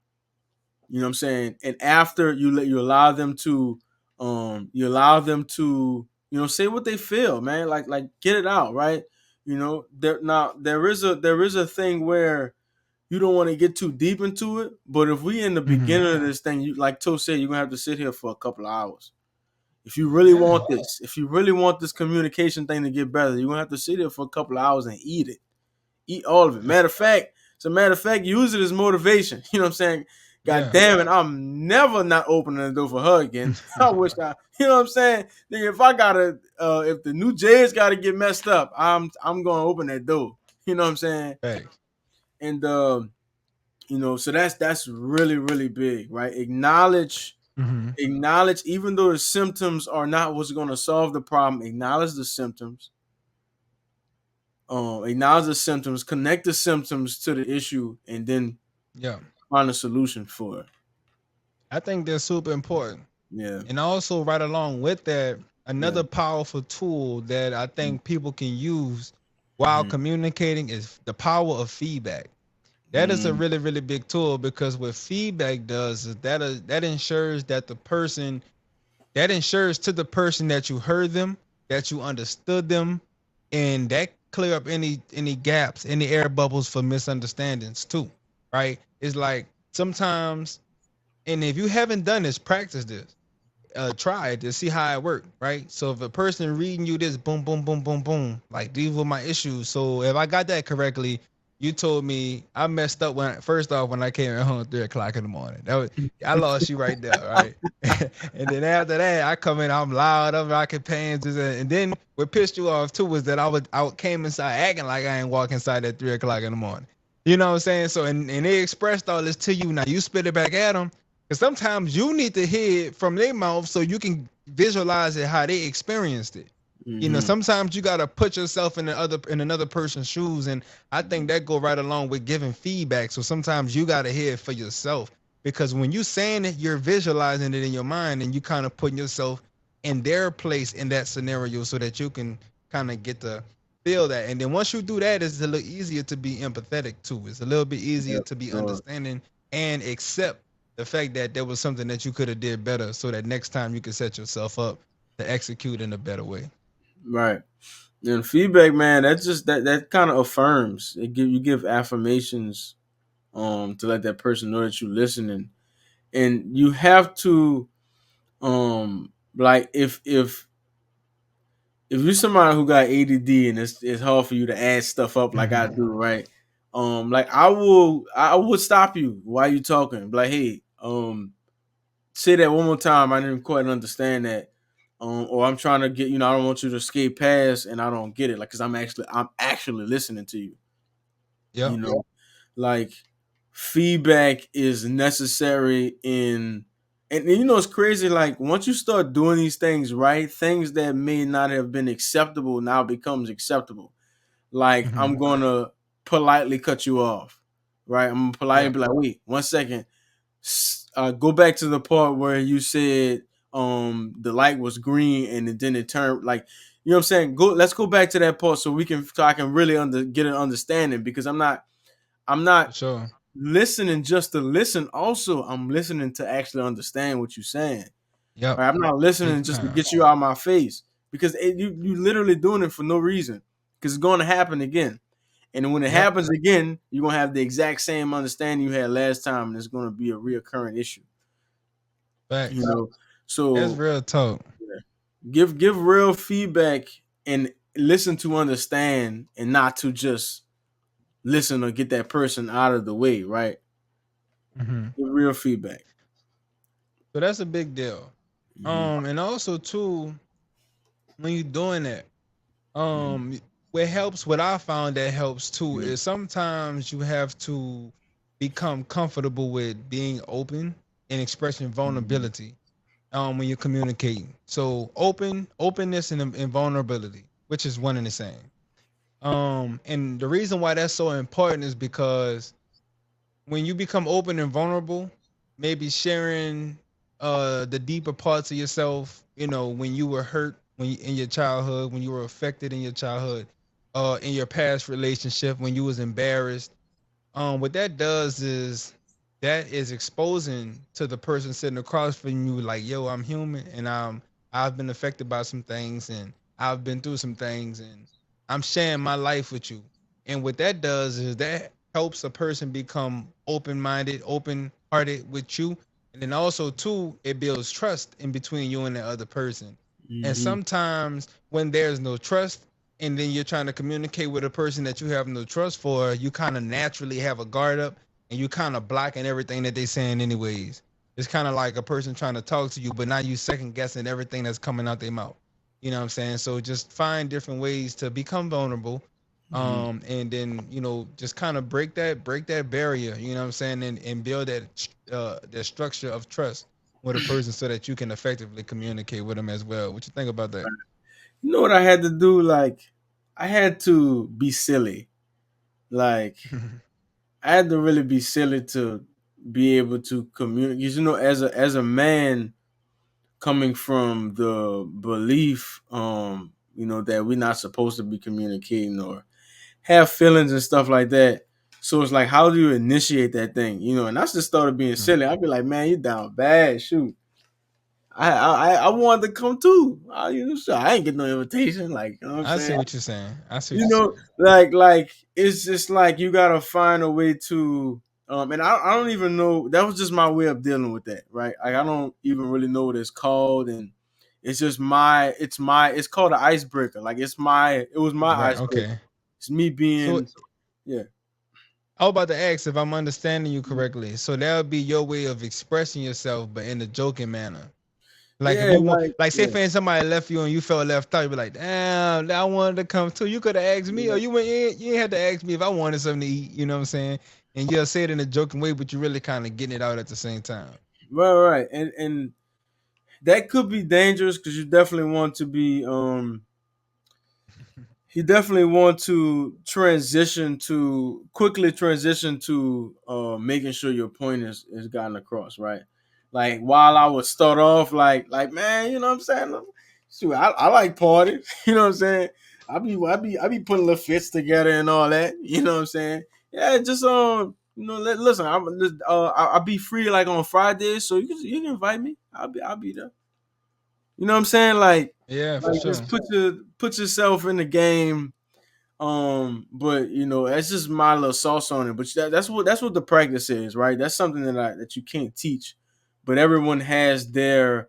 You know what I'm saying? And after you allow them to say what they feel, man. Like get it out, right? There is a thing where you don't want to get too deep into it, but if we in the Mm-hmm. beginning of this thing, you like Toe said, you're gonna have to sit here for a couple of hours. If you really Yeah. want this, if you really want this communication thing to get better, you're gonna have to sit here for a couple of hours and eat it. Eat all of it. Matter of fact, use it as motivation. You know what I'm saying? God Yeah. damn it, I'm never not opening the door for her again. I wish you know what I'm saying? Nigga, if the new J's gotta get messed up, I'm gonna open that door. You know what I'm saying? Facts. And so that's really, really big, right? Mm-hmm. Acknowledge, even though the symptoms are not what's gonna solve the problem, acknowledge the symptoms. Acknowledge the symptoms, connect the symptoms to the issue, and then Yeah. find a solution for it. I think that's super important. Yeah. And also, right along with that, Yeah. another powerful tool that I think people can use while Mm-hmm. communicating is the power of feedback. That is a Mm-hmm. really, really big tool because what feedback does is that ensures that the person that ensures to the person that you heard them, that you understood them, and that clear up any gaps, any air bubbles for misunderstandings too. Right? It's like sometimes, and if you haven't done this, practice this, try it to see how it worked, right? So if a person reading you this, boom, boom, boom, boom, boom, like these were my issues. So if I got that correctly, you told me I messed up when first off when I came at home at 3 o'clock in the morning. That was I lost you right there, right? And then after that, I come in, I'm loud, I'm rocking pants, and then what pissed you off too was that I came inside acting like I ain't walk inside at 3 o'clock in the morning. You know what I'm saying? So and they expressed all this to you. Now you spit it back at them, because sometimes you need to hear it from their mouth so you can visualize it how they experienced it. Mm-hmm. Sometimes you gotta put yourself in another person's shoes, and I think that go right along with giving feedback. So sometimes you gotta hear it for yourself. because when you saying it, you're visualizing it in your mind, and you kind of putting yourself in their place in that scenario so that you can kind of get to feel that. And then once you do that, it's a little easier to be empathetic too. It's a little bit easier Yeah, to be sure. understanding and accept the fact that there was something that you could have did better, so that next time you can set yourself up to execute in a better way. Right. And feedback, man, that's just that kind of affirms. You give affirmations to let that person know that you're listening. And you have to like if you're somebody who got ADD and it's hard for you to add stuff up like I Mm-hmm. do, right? Like I would stop you while you talking. Be like, hey, say that one more time. I didn't quite understand that. Or I'm trying to get, I don't want you to skate past and I don't get it. Like, cause I'm actually listening to you. You Yep. know, like feedback is necessary and it's crazy. Like once you start doing these things right, things that may not have been acceptable now becomes acceptable. Like Mm-hmm. I'm gonna politely cut you off, right? I'm gonna politely Yep. be like, wait, 1 second. Go back to the part where you said the light was green and then it turned like what I'm saying. Let's go back to that part so I can really get an understanding because I'm not For sure. listening just to listen. Also, I'm listening to actually understand what you're saying. Yep. Right? I'm not listening Big just to time. get you out of my face because you literally doing it for no reason because it's going to happen again. And when it Yep. happens again, you're gonna have the exact same understanding you had last time, and it's gonna be a reoccurring issue. You Facts. know, That's so real talk. yeah. Give real feedback and listen to understand, and not to just listen or get that person out of the way. Right? Mm-hmm. Give real feedback. So that's a big deal. Hmm. And also too, when you're doing that, Hmm. what helps, what I found that helps too, Hmm. is sometimes you have to become comfortable with being open and expressing Hmm. vulnerability. When you're communicating, so openness and vulnerability, which is one and the same. And the reason why that's so important is because when you become open and vulnerable, maybe sharing the deeper parts of yourself, when you were hurt in your childhood, when you were affected in your childhood, in your past relationship, when you was embarrassed, what that does is that is exposing to the person sitting across from you, like, yo, I'm human, and I've been affected by some things, and I've been through some things, and I'm sharing my life with you. And what that does is that helps a person become open-minded, open-hearted with you. And then also too, it builds trust in between you and the other person. And Hmm. sometimes when there's no trust, and then you're trying to communicate with a person that you have no trust for, you kind of naturally have a guard up, and you kind of blocking everything that they saying anyways. It's kind of like a person trying to talk to you, but now you second guessing everything that's coming out their mouth. You know what I'm saying? So just find different ways to become vulnerable, Hmm. and then just kind of break that barrier. You know what I'm saying? And build that structure of trust with a person so that you can effectively communicate with them as well. What you think about that? You know what I had to do? Like, I had to be silly. Like, I had to really be silly to be able to communicate. As a man coming from the belief, that we're not supposed to be communicating or have feelings and stuff like that. So it's like, how do you initiate that thing? And I just started being silly. I'd be like, man, you down bad. Shoot. I wanted to come too. So I ain't get no invitation. Like, you know what I'm I see saying? what you're saying. I see what You you're know, saying. like it's just like you gotta find a way to and I don't even know, that was just my way of dealing with that, right? Like I don't even really know what it's called, and it's just it's called an icebreaker. Like it was my Right. icebreaker. Okay. It's me So being yeah. I was about to ask if I'm understanding you correctly. So that would be your way of expressing yourself, but in a joking manner. Like if Yeah, you want, like like say yeah. for instance, somebody left you and you felt left out, you'd be like, damn, I wanted to come too. You could have asked me, or Yeah. you ain't had to ask me if I wanted something to eat. You know what I'm saying? And you'll say it in a joking way, but you really kind of getting it out at the same time. Right. And that could be dangerous because you definitely want to be he definitely want to quickly transition to making sure your point is gotten across, right? Like while I would start off like man, you know what I'm saying? Shoot, I like parties, you know what I'm saying? I be putting little fits together and all that, you know what I'm saying? Yeah, just listen, I'll be free like on Fridays, so you can invite me. I'll be there. You know what I'm saying? Yeah, for Like sure. just put yourself in the game. But that's just my little sauce on it. But that's what the practice is, right? That's something that you can't teach, but everyone has their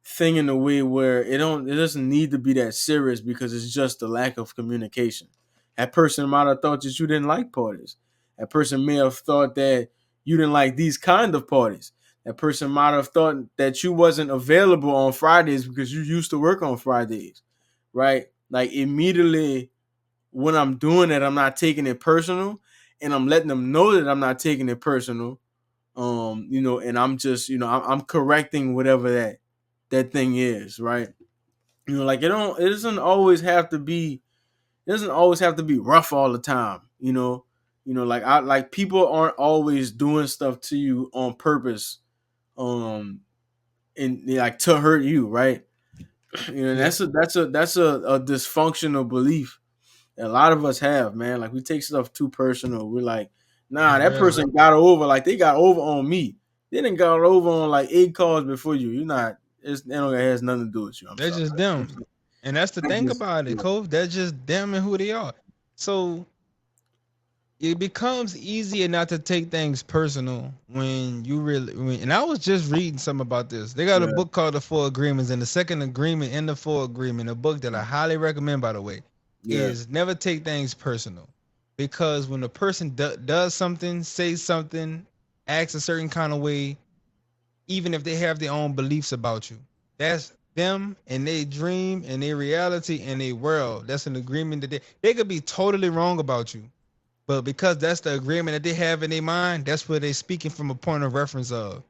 thing in a way where it doesn't need to be that serious because it's just a lack of communication. That person might have thought that you didn't like parties. That person may have thought that you didn't like these kind of parties. That person might have thought that you wasn't available on Fridays because you used to work on Fridays, right? Like immediately when I'm doing it, I'm not taking it personal, and I'm letting them know that I'm not taking it personal. And I'm just, I'm correcting whatever that thing is, right? Like it doesn't always have to be rough all the time. Like I like people aren't always doing stuff to you on purpose, um, and like to hurt you, right? Yeah, That's a dysfunctional belief a lot of us have, man. Like we take stuff too personal. We're like, it's nah, that real. person got over. Like they got over on me. They didn't got over on like 8 calls before you. You're not. It has nothing to do with you. I'm That's sorry. just them. And that's the It's thing just, about it, Cove. That's just them and who they are. So it becomes easier not to take things personal when you and I was just reading something about this. They got a yeah, book called The Four Agreements, and the second agreement in the Four Agreement, a book that I highly recommend, by the way, yeah, is never take things personal. Because when a person does something, says something, acts a certain kind of way, even if they have their own beliefs about you, that's them and they dream and their reality and their world. That's an agreement that they could be totally wrong about you, but because that's the agreement that they have in their mind, that's what they're speaking from a point of reference of.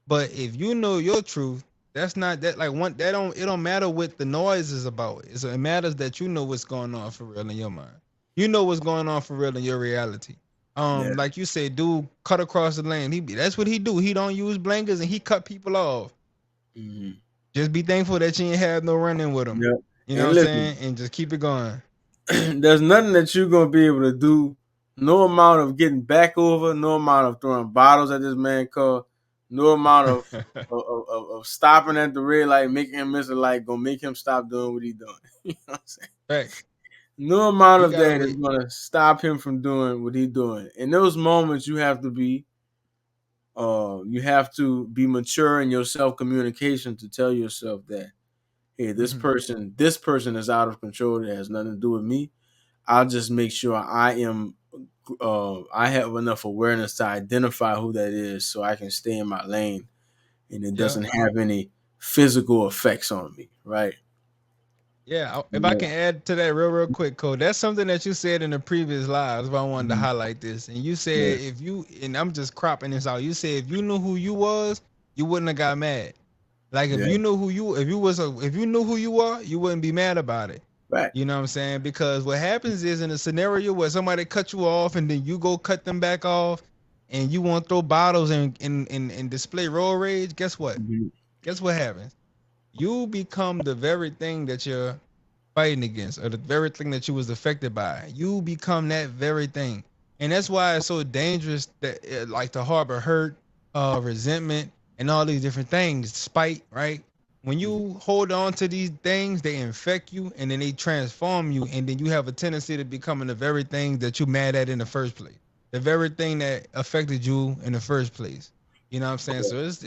But if you know your truth, that's not that like one that don't it don't matter what the noise is about. It matters that you know what's going on for real in your mind. You know what's going on for real in your reality. yeah. Like you said, dude cut across the lane. That's what he do. He don't use blankers and he cut people off. Hmm. Just be thankful that you ain't have no running with him. Yeah. You know what And I'm listen, saying? And just keep it going. there's nothing that you're gonna be able to do. No amount of getting back over, no amount of throwing bottles at this man car, no amount of stopping at the red light, making him miss a light, gonna make him stop doing what he's doing. You know what I'm saying? Facts. No amount You of gotta that is wait. gonna stop him from doing what he's doing. In those moments, you have to be mature in your self communication to tell yourself that, hey, Hmm. this person is out of control. It has nothing to do with me. I'll just make sure I have enough awareness to identify who that is, so I can stay in my lane, and it Yeah. doesn't have any physical effects on me. Right? Yeah, if I Yeah. can add to that real quick, Code, that's something that you said in the previous lives, but I wanted to Mhm. highlight this. And you Yeah. said if you, and I'm just cropping this out, you said if you knew who you was, you wouldn't have got mad. Like if Yeah. you knew who you, if you knew who you are, you wouldn't be mad about it. Right. You know what I'm saying? Because what happens is in a scenario where somebody cut you off and then you go cut them back off, and you want to throw bottles and display road rage, guess what? Mhm. Guess what happens? You become the very thing that you're fighting against or the very thing that you was affected by. You become that very thing. And that's why it's so dangerous that like to harbor hurt, resentment, and all these different things, spite, right? When you hold on to these things, they infect you and then they transform you, and then you have a tendency to becoming the very thing that you mad at in the first place. The very thing that affected you in the first place. You know what I'm saying? So it's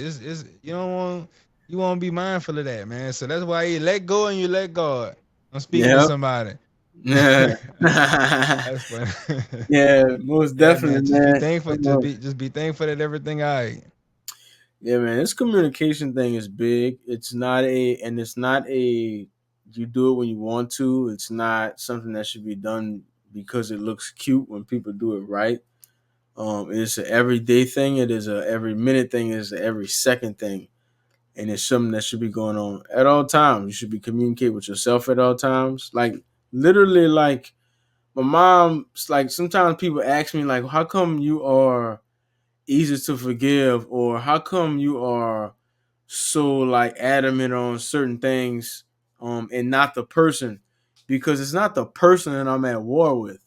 you don't want you want to be mindful of that, man. So that's why you let go and you let God. I'm speaking to Yeah. somebody. Yeah. That's funny. Yeah. Most Yeah, man. definitely, Just be man. thankful. Just be thankful that everything all right. Yeah, man. This communication thing is big. It's not a. You do it when you want to. It's not something that should be done because it looks cute when people do it right. It's an everyday thing. It is a every minute thing. It is a every second thing, and it's something that should be going on at all times. You should be communicating with yourself at all times. Like Literally, like my mom, like sometimes people ask me, like, how come you are easy to forgive, or how come you are so like adamant on certain things, and not the person? Because it's not the person that I'm at war with,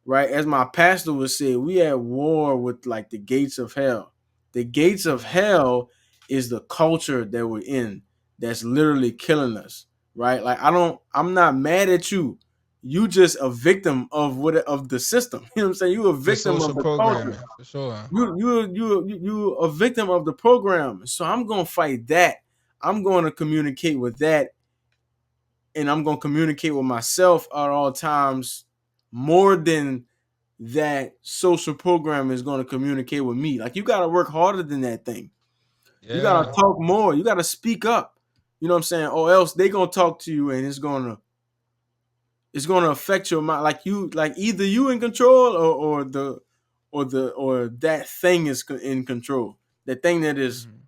right? As my pastor would say, we at war with like the gates of hell. The gates of Mm. hell is the culture that we're in that's literally killing us, right? Like I'm not mad at you. You just a victim of what of the system. You know what I'm saying? You a The victim of social the culture. programming, for sure. You a victim of the program. So I'm gonna fight that. I'm going to communicate with that, and I'm gonna communicate with myself at all times more than that social program is going to communicate with me. Like you got to work harder than that thing. You got to Yeah, talk more. You got to speak up. You know what I'm saying? Or else they going to talk to you and it's going to affect your mind. Like you like either you in control, or that thing is in control. That thing that is hmm,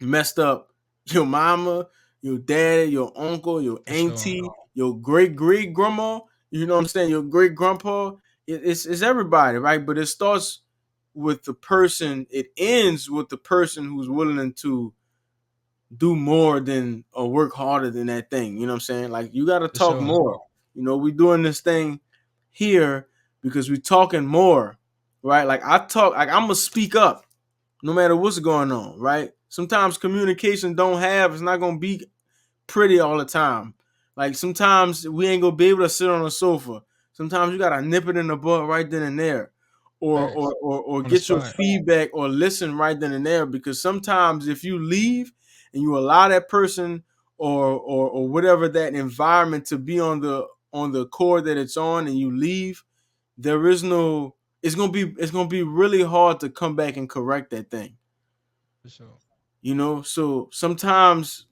messed up your mama, your daddy, your uncle, your for sure. auntie, your great great grandma. You know what I'm saying? Your great grandpa. It's everybody, right? But it starts with the person. It ends with the person who's willing to do more than or work harder than that thing. You know what I'm saying? Like you got to For talk sure. more. We doing this thing here because we talking more, right? Like I talk. Like I'm gonna speak up no matter what's going on, right? Sometimes communication don't have it's not gonna be pretty all the time. Like sometimes we ain't gonna be able to sit on a sofa. Sometimes you gotta nip it in the bud right then and there. Facts. Or On the get your spot. feedback or listen right then and there, because sometimes if you leave and you allow that person or whatever that environment to be on the core that it's on, and you leave, there is no it's gonna be really hard to come back and correct that thing. For sure. So sometimes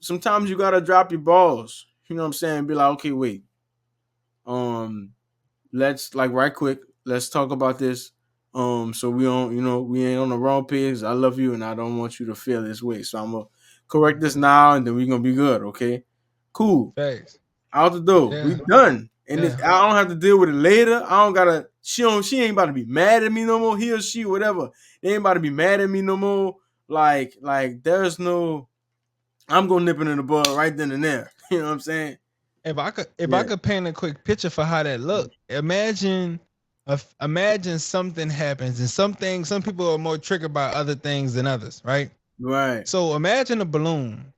you gotta drop your balls. You know what I'm saying? Be like, okay, wait. Um, let's like right quick. Let's talk about this. So we ain't on the wrong page. I love you, and I don't want you to feel this way. So I'm gonna correct this Hmm. now, and then we're gonna be good. Okay, cool. Facts. Out the door. We Yeah. done. And Yeah. I don't have to deal with it later. I don't gotta. She ain't about to be mad at me no more. He or she, whatever. They ain't about to be mad at me no more. Like there's no. I'm gonna nip it in the bud right then and there. You know what I'm saying? If I Yeah. could paint a quick picture for how that look, imagine something happens, and some people are more triggered by other things than others, right? Right. So imagine a balloon,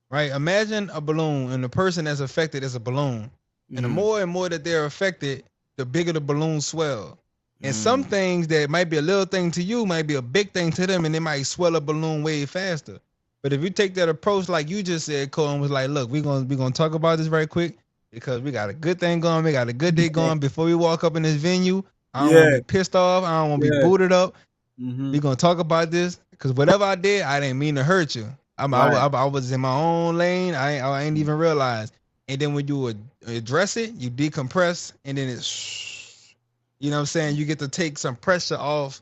right? Imagine a balloon, and the person that's affected is a balloon. And the Mm, more and more that they're affected, the bigger the balloon swell. And some mm, things that might be a little thing to you might be a big thing to them, and they might swell a balloon way faster. But if you take that approach, like you just said, Cole, and was like, "Look, we're gonna talk about this very quick because we got a good thing going, we got a good day going. Before we walk up in this venue, I don't want to yeah. be pissed off, I don't want to be Yeah. booted up. Mm-hmm. We gonna talk about this because whatever I did, I didn't mean to hurt you. Right. I was in my own lane. I ain't even realize. And then when you would address it, you decompress, and then it's, you know what I'm saying. You get to take some pressure off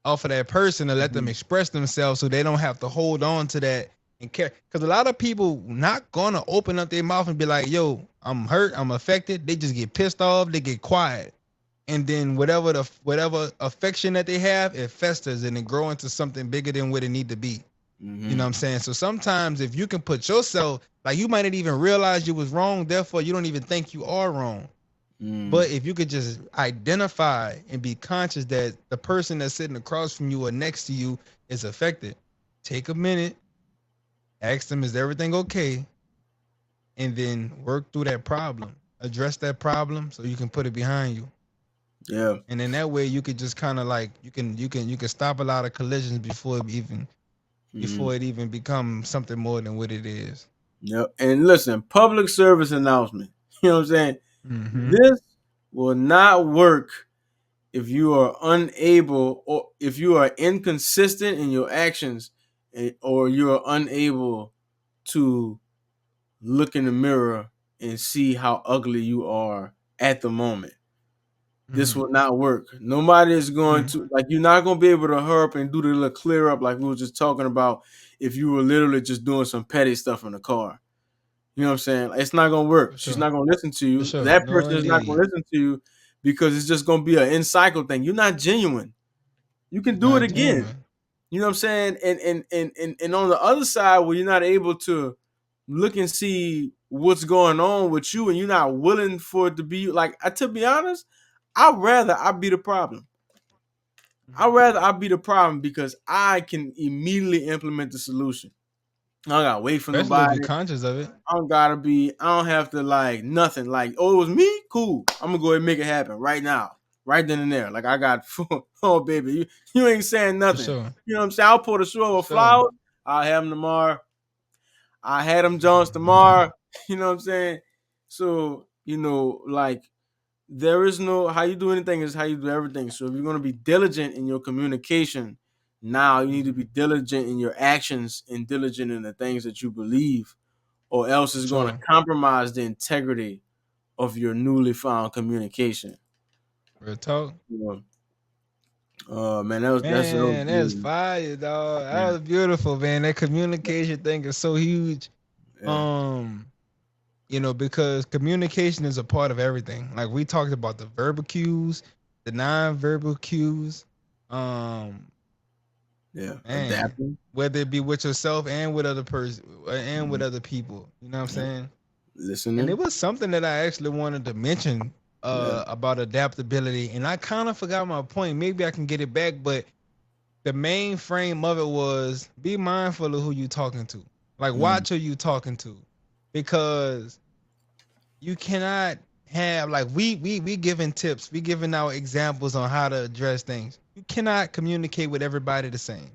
of that person and let them Mm-hmm. express themselves, so they don't have to hold on to that and care. Because a lot of people not gonna open up their mouth and be like, "Yo, I'm hurt. I'm affected." They just get pissed off. They get quiet, and then whatever affection that they have, it festers and it grow into something bigger than what it need to be. You know what Mm-hmm. I'm saying? So sometimes if you can put yourself, like, you might not even realize you was wrong, therefore you don't even think you are wrong. Mm, But if you could just identify and be conscious that the person that's sitting across from you or next to you is affected, take a minute, ask them, is everything okay? And then work through that problem. Address that problem so you can put it behind you. yeah. And in that way you could just kind of like you can stop a lot of collisions Mm, before it even becomes something more than what it is. yep. And listen, public service announcement. You know what I'm saying? Mm-hmm. This will not work if you are unable, or if you are inconsistent in your actions, or you are unable to look in the mirror and see how ugly you are at the moment. This Mm-hmm. will not work. Nobody is going Mm-hmm. to, like, you're not going to be able to hurry up and do the little clear up like we were just talking about if you were literally just doing some petty stuff in the car. You know what I'm saying? It's not gonna work. For She's sure. not gonna listen to For you. sure. That No, person is not gonna indeed. listen to you because it's just gonna be an in cycle thing. You're not genuine. You can You're do it not again. genuine. You know what I'm saying? And on the other side, where you're not able to look and see what's going on with you, and you're not willing for it to be like. To be honest, I'd rather I be the problem. I'd Mhm. rather I be the problem because I can immediately implement the solution. I don't gotta wait for Especially if you're nobody. conscious of it. I don't gotta be. I don't have to like nothing. Like, oh, it was me. Cool. I'm gonna go ahead and make it happen right now, right then and there. Like I got. Oh, baby, you ain't saying For nothing. sure. You know what I'm saying? I'll pour the show For of sure. flowers. I'll have them tomorrow. I had them Jones tomorrow. You know what I'm saying? So like there is no how you do anything is how you do everything. So if you're gonna be diligent in your communication, now you need to Mhm. be diligent in your actions and diligent in the things that you believe, or else For it's going to sure. compromise the integrity of your newly found communication. Real talk. You man, that was Man, that's beautiful. fire, dog. That Yeah, was beautiful, man. That communication thing is so huge. yeah, Um, because communication is a part of everything. Like we talked about the verbal cues, the non-verbal cues. Um, yeah. man, Adapting, whether it be with yourself and with other person and with mhm, other people. You know what I'm yeah. saying? And it Listening, was something that I actually wanted to mention yeah, about adaptability, and I kind of forgot my point. Maybe I can get it back, but the main frame of it was be mindful of who you talking to. Like mm, watch who you talking to, because you cannot have like we giving tips, we giving out examples on how to address things. You cannot communicate with everybody the same.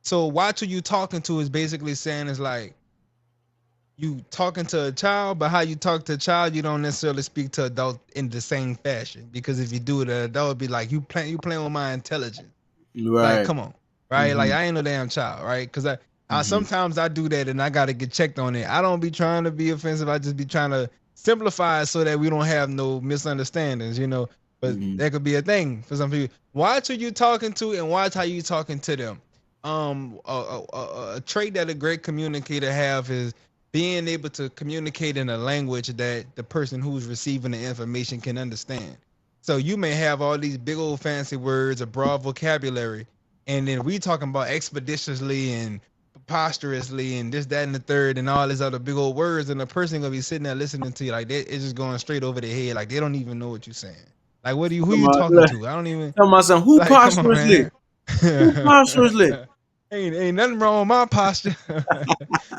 So watch who you talking to is basically saying is like you talking to a child, but how you talk to a child, you don't necessarily speak to adult in the same fashion. Because if you do it, an adult would be like, you playing with my intelligence. Like, right, come on, right? Like, mm-hmm, I ain't no damn child, right? Because I mm-hmm, sometimes I do that and I gotta get checked on it. I don't be trying to be offensive. I just be trying to simplify it so that we don't have no misunderstandings. But mm-hmm. that could be a thing for some people. Watch who you talking to and watch how you talking to them. A trait that a great communicator have is being able to communicate in a language that the person who's receiving the information can understand. So you may have all these big old fancy words, a broad vocabulary, and then we talking about expeditiously and preposterously and this, that, and the third, and all these other big old words, and the person gonna be sitting there listening to you like that. It's just going straight over their head, like they don't even know what you're saying. Like, who Come you on, talking look, to? I don't even tell my son who like. Come on, prosperously, man. who prosperously. ain't nothing wrong with my posture.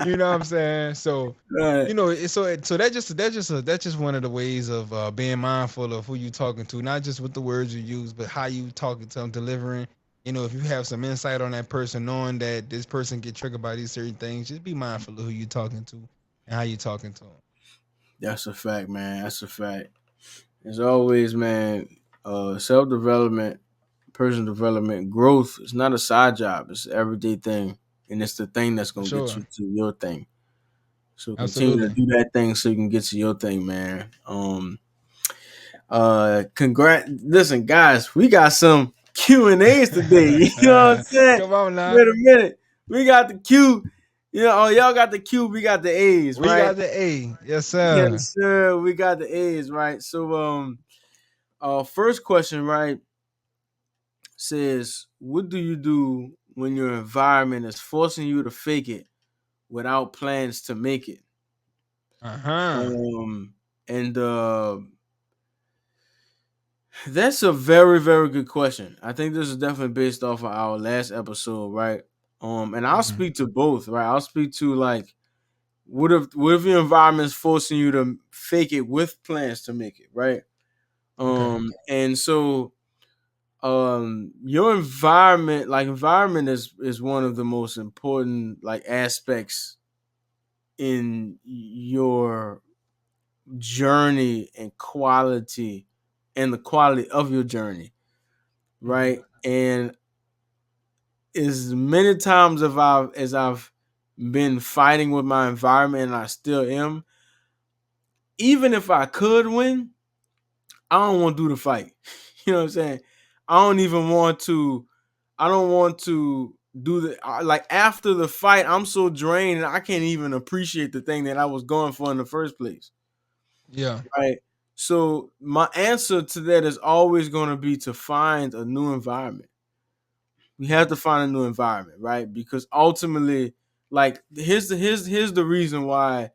You know what I'm saying? So, Right. so that's just one of the ways of being mindful of who you talking to, not just with the words you use, but how you talking to them, delivering. If you have some insight on that person, knowing that this person get triggered by these certain things, just be mindful of who you talking to and how you talking to them. That's a fact, man. That's a fact. As always, man, self development, personal development, growth is not a side job. It's an everyday thing. And it's the thing that's For gonna get sure, you to your thing. So continue to absolutely. do that thing so you can get to your thing, man. Listen, guys, we got some Q&As today. You know what I'm saying? Come on now, Wait a minute. We got the Q. Y'all got the Q, we got the A's, we right? got the A. Yes, sir. Yes, sir. We got the A's, right? So first question, right, says, what do you do when your environment is forcing you to fake it without plans to make it? Uh-huh. And That's a very, very good question. I think this is definitely based off of our last episode, right? And I'll Mhm. speak to both, right? I'll speak to like what if your environment is forcing you to fake it with plans to make it, right? Okay. And so your environment is one of the most important like aspects in your journey and the quality of your journey, Mhm. right? And as many times as I've been fighting with my environment, and I still am, even if I could win, I don't want to do the fight. You know what I'm saying? I don't even want to. I don't want to do the like after the fight, I'm so drained and I can't even appreciate the thing that I was going for in the first place. Yeah. Right. So my answer to that is always going to be to find a new environment. We have to find a new environment, right? Because ultimately, like here's the reason why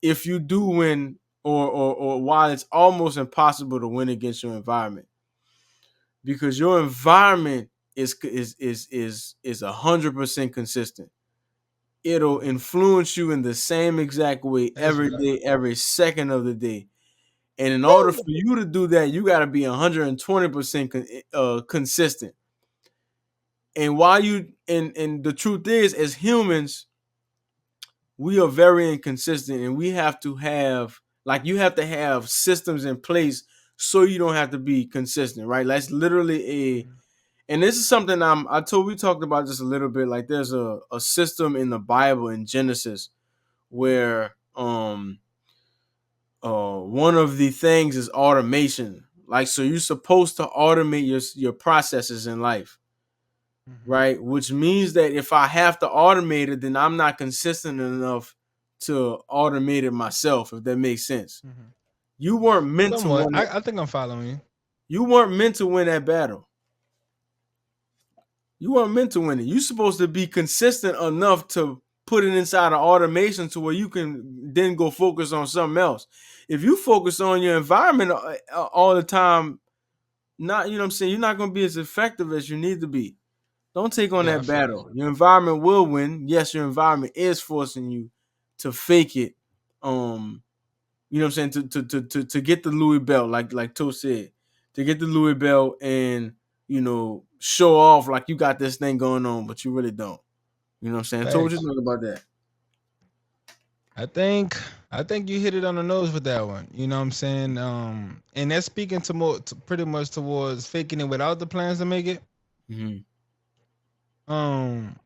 if you do win or why it's almost impossible to win against your environment, because your environment is 100% consistent. It'll Mhm. influence you in the same exact way That's every right. day, every second of the day. And in order for Woo! you to do that, you got to be 120% consistent. And while you and the truth is, as humans, we are very inconsistent, and we have to have like you have to have systems in place so you don't have to be consistent, right? That's literally a Mhm. and this is something I told we talked about just a little bit. Like there's a system in the Bible in Genesis where one of the things is automation. Like so you're supposed to automate your processes in life, Mhm. right? Which means that if I have to automate it, then I'm not consistent enough to automate it myself, if that makes sense. Mhm. You weren't meant to Somewhat. win it. I think I'm following you. You weren't meant to win that battle. You weren't meant to win it. You're supposed to be consistent enough to put it inside of automation to where you can then go focus on something else. If you focus on your environment all the time, not you know what I'm saying, you're not going to be as effective as you need to be. Don't take on Yeah, I that feel you. battle. Your environment will win. Yes, your environment is forcing you to fake it. You know what I'm saying? To get the Louis belt, like To said, to get the Louis belt and show off like you got this thing going on, but you really don't. You know what I'm saying? To what you Facts. think about that? I think I think you hit it on the nose with that one. You know what I'm saying? And that's speaking pretty much towards faking it without the plans to make it. Mm-hmm. Um,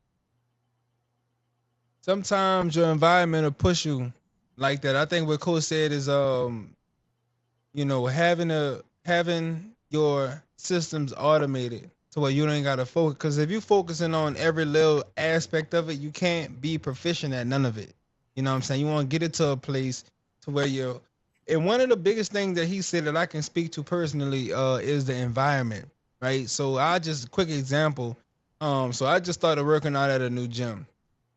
Sometimes your environment will push you like that. I think what Coach said is having your systems automated to where you don't gotta focus. Because if you're focusing on every little aspect of it, you can't be proficient at none of it. You know what I'm saying? You want to get it to a place to where you're. And one of the biggest things that he said that I can speak to personally is the environment, right? So I just quick example. So I just started working out at a new gym.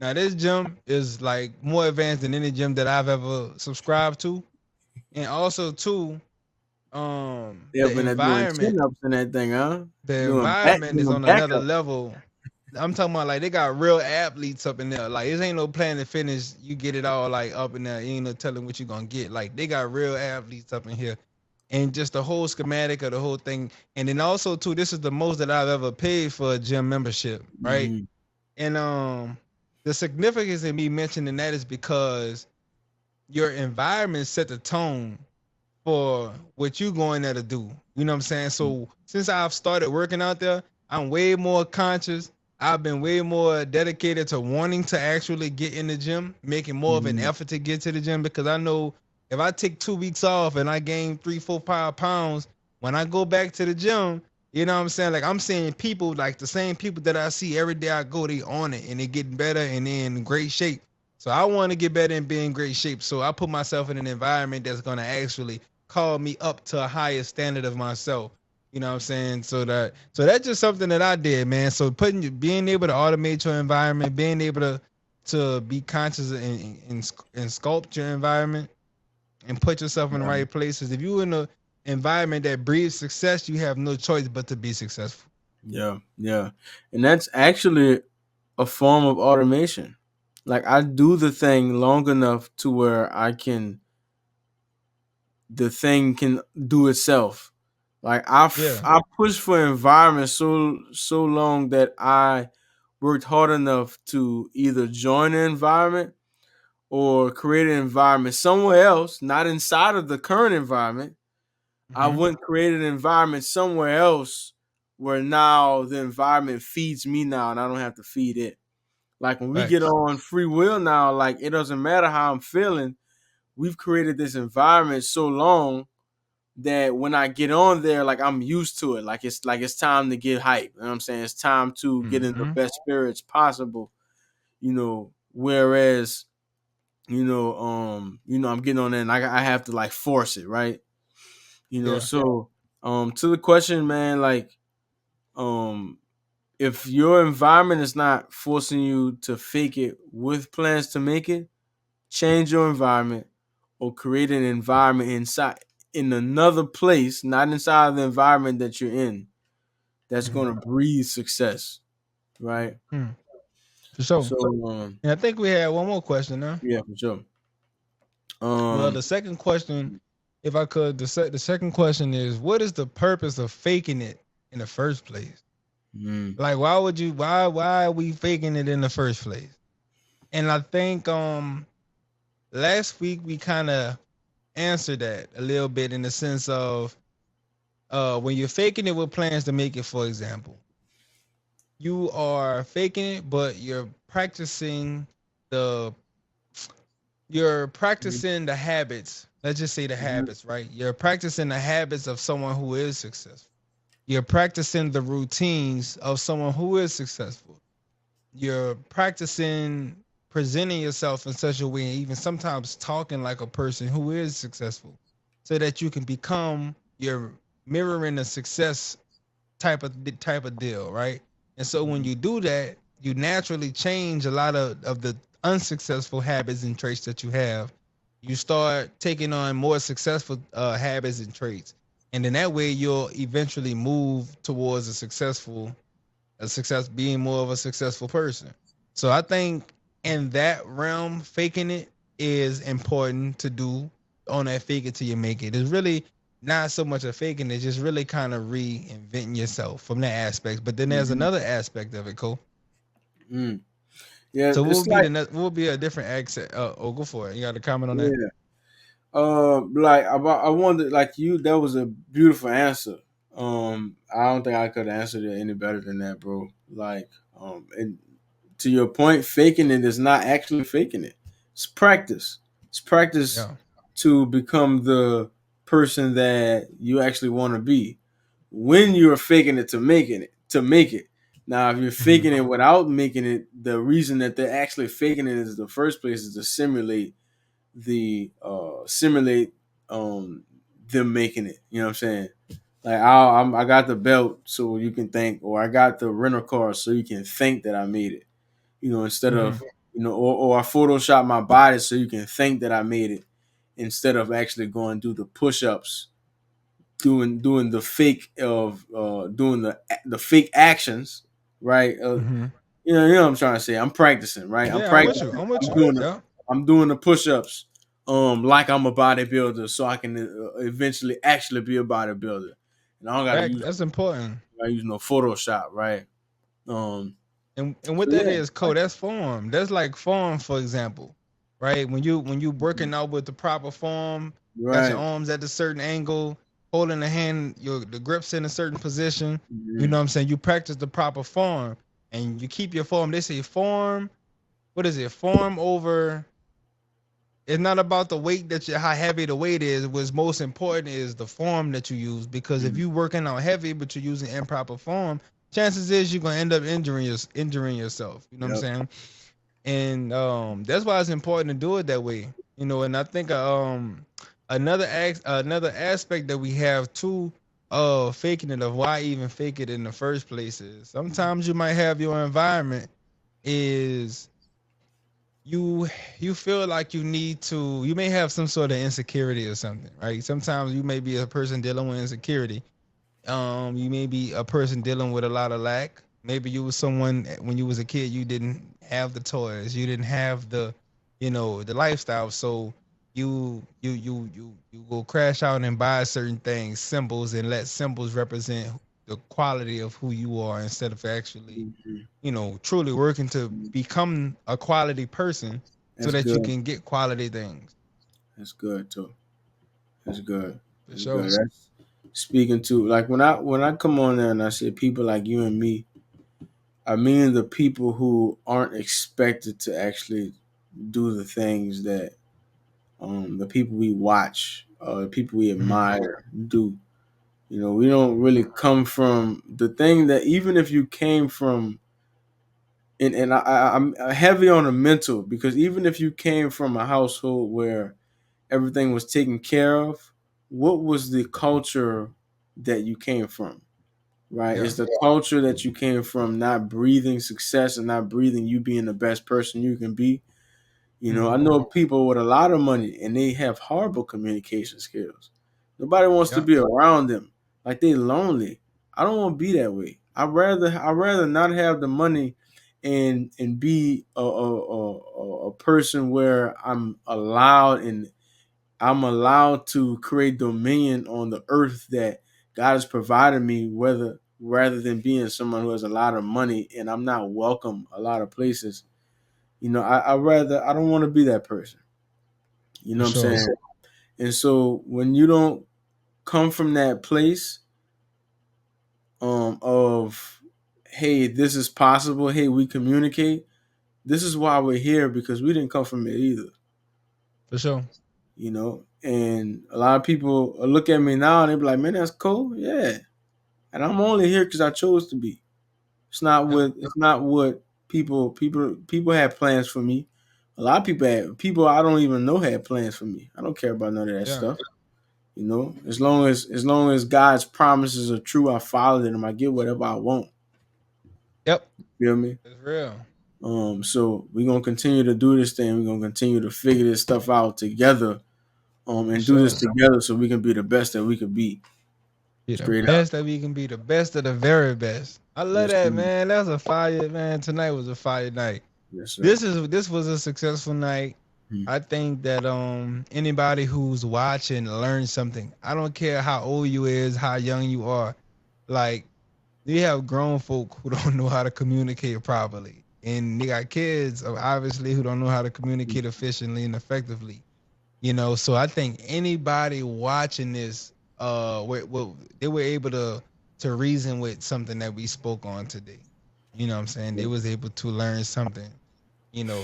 Now this gym is like more advanced than any gym that I've ever subscribed to, and also too, They up in there doing chin ups in that thing, huh? the environment is Doing on back another ups. level. I'm talking about like they got real athletes up in there. Like it ain't no Planet Fitness. You get it all like up in there. You ain't no telling what you gonna get. Like they got real athletes up in here, and just the whole schematic of the whole thing. And then also too, this is the most that I've ever paid for a gym membership, right? Mm-hmm. And the significance of me mentioning that is because your environment set the tone for what you going there to do. You know what I'm saying? So since I've started working out there, I'm way more conscious. I've been way more dedicated to wanting to actually get in the gym, making more of an Mm-hmm. effort to get to the gym because I know if I take 2 weeks off and I gain 3, 4, 5 pounds, when I go back to the gym, you know what I'm saying? Like I'm seeing people like the same people that I see every day I go, they on it and they getting better and they in great shape. So I want to get better and be in great shape. So I put myself in an environment that's gonna actually call me up to a higher standard of myself. You know what I'm saying? So that's just something that I did, man. So being able to automate your environment, being able to be conscious and sculpt your environment and put yourself in the right places. If you're in an environment that breeds success, you have no choice but to be successful. Yeah, yeah, and that's actually a form of automation. Like I do the thing long enough to where the thing can do itself. Like Yeah. I pushed for environment so long that I worked hard enough to either join the environment or create an environment somewhere else, not inside of the current environment. I Mm-hmm. went create an environment somewhere else where now the environment feeds me now and I don't have to feed it. Like when we get Facts. on free will now, like it doesn't matter how I'm feeling. We've created this environment so long that when I get on there, like I'm used to it. Like it's time to get hype. You know what I'm saying? It's time to get in the Mm-hmm. best spirits possible. Whereas I'm getting on there and I have to like force it, right? Yeah. So to the question, man, like um if your environment is not forcing you to fake it with plans to make it, change your environment or create an environment in another place, not inside of the environment that you're in, that's Mm-hmm. going to breed success, right? Mm-hmm. For sure. So And I think we had one more question now. yeah, for sure. Well, Um the second question, if I could, the second question is, what is the purpose of faking it in the first place? mm, Like, why are we faking it in the first place? And I think last week we kind of answered that a little bit in the sense of when you're faking it with plans to make it, for example, you are faking it, but the you're mhm, practicing the habits. Let's just say the mhm, habits, right? You're practicing the habits of someone who is successful. You're practicing the routines of someone who is successful. You're practicing presenting yourself in such a way, even sometimes talking like a person who is successful, so that you can become you're mirroring a success type of deal, right? And so when mhm, you do that, you naturally change a lot of the unsuccessful habits and traits that you have. You start taking on more successful habits and traits, and then that way you'll eventually move towards a success, being more of a successful person. So I think in that realm, faking it is important to do on that fake it till you make it. It's really not so much a faking, it's just really kind of reinventing yourself from that aspect. But then there's mhm, another aspect of it, Cole. mm. Yeah, So it's like what would be a different accent? Oh, go for it. You got a comment on that? yeah. Like I wondered, like you, that was a beautiful answer. I don't think I could have answered it any better than that, bro. Like, and to your point, faking it is not actually faking it. It's practice. It's practice Yeah. to become the person that you actually want to be. When you're faking it to make it. Now, if you're Hmm. faking it without making it, the reason that they're actually faking it is the first place is to simulate um them making it. You know what I'm saying? Like I got the belt so you can think, or I got the rental car so you can think that I made it. Instead Hmm. of or I Photoshop my body so you can think that I made it, instead of actually going to do the push-ups, doing the fake of doing the fake actions, right? Hmm. You know what I'm trying to say. I'm practicing, right? I'm Yeah, I'm with practicing. you. I'm with I'm you. doing the Yeah. I'm doing the push-ups, like I'm a bodybuilder, so I can eventually actually be a bodybuilder. And I don't got to Fact. use That's important. no Photoshop, right? Um, And so what that yeah, is, code, that's form. That's like form, for example, right? When you working out with the proper form, got your right. arms at a certain angle, holding the hand, the grips in a certain position. You Mhm. know what I'm saying? You practice the proper form, and you keep your form. They say form. What is it? Form over. It's not about the weight how heavy the weight is. What's most important is the form that you use. Because if Mhm. you working out heavy but you're using improper form, chances is you're gonna end up injuring yourself. You know what I'm Yep. saying? And that's why it's important to do it that way. And I think another aspect that we have too of faking it, of why even fake it in the first place, is sometimes you might have your environment is you you feel like you may have some sort of insecurity or something, right? Sometimes you may be a person dealing with insecurity. You may be a person dealing with a lot of lack. Maybe you was someone when you was a kid, you didn't have the toys, you didn't have the lifestyle. So you go crash out and buy certain things, symbols, and let symbols represent the quality of who you are instead of actually, Mhm. truly working to become a quality person so That's that you good. can get quality things. That's good too. That's good. For That's good. sure. That's speaking to like when I come on there and I say people like you and me, I mean the people who aren't expected to actually do the things that the people we watch, the people we Mhm. admire do. You know, we don't really come from the thing that even if you came from, I'm heavy on the mental because even if you came from a household where everything was taken care of, what was the culture that you came from? Right? Yeah, Is the culture that you came from not breathing success and not breathing you being the best person you can be? You know, I Mhm. know people with a lot of money and they have horrible communication skills. Nobody wants to Yeah, be around them. Like they lonely. I don't want to be that way. I rather not have the money and be a person where I'm allowed to create dominion on the earth that God has provided me, whether rather than being someone who has a lot of money and I'm not welcome a lot of places. You know, I don't want to be that person. You for know what I'm sure, saying? And so when you don't come from that place of hey, this is possible, hey, we communicate. This is why we're here because we didn't come from it either. for sure. You know, and a lot of people look at me now and they be like, "Man, that's cool, yeah." And I'm only here because I chose to be. Yeah, It's not what people had plans for me. A lot of people I don't even know had plans for me. I don't care about none of that yeah. stuff. You know, as long as God's promises are true, I follow them. I get whatever I want. Yep, Feel me? it's real. So we're gonna continue to do this thing. We're gonna continue to figure this stuff out together. For And do this sure. together so we can be the best that we could be. Be the Straight up. best that we can be, the best of the very best. I love Yes, that, sir. man. That was a fire, man. Tonight was a fire night. Yes, sir. This was a successful night. Hmm. I think that anybody who's watching learned something. I don't care how old you is, how young you are. Like you have grown folk who don't know how to communicate properly, and they got kids obviously who don't know how to communicate efficiently and effectively. So I think anybody watching this, they were able to reason with something that we spoke on today. You know what I'm saying? They was able to learn something.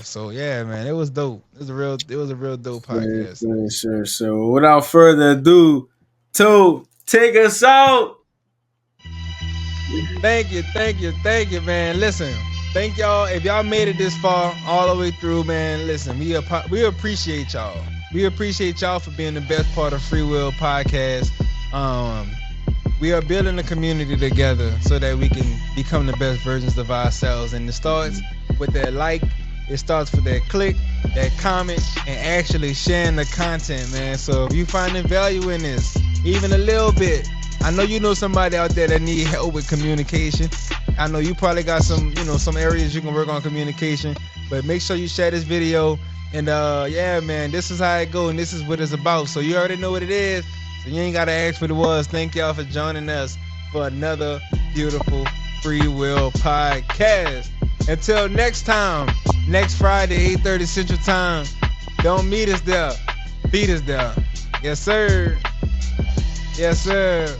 So yeah, man, it was dope. It was a real dope Sure, podcast sure, today. sure. So without further ado, to take us out. Thank you, thank you, thank you, man. Listen, thank y'all. If y'all made it this far, all the way through, man. Listen, we appreciate y'all. We appreciate y'all for being the best part of Free Will Podcast. Um, we are building a community together so that we can become the best versions of ourselves. And it starts with that like, it starts with that click, that comment, and actually sharing the content, man. So if you finding value in this, even a little bit, I know you know somebody out there that need help with communication. I know you probably got some areas you can work on communication, but make sure you share this video. And yeah, man, this is how it go, and this is what it's about. So you already know what it is. So you ain't gotta ask what it was. Thank y'all for joining us for another beautiful Free Will podcast. Until next time, next Friday, 8:30 Central Time. Don't meet us there. Beat us there. Yes, sir. Yes, sir.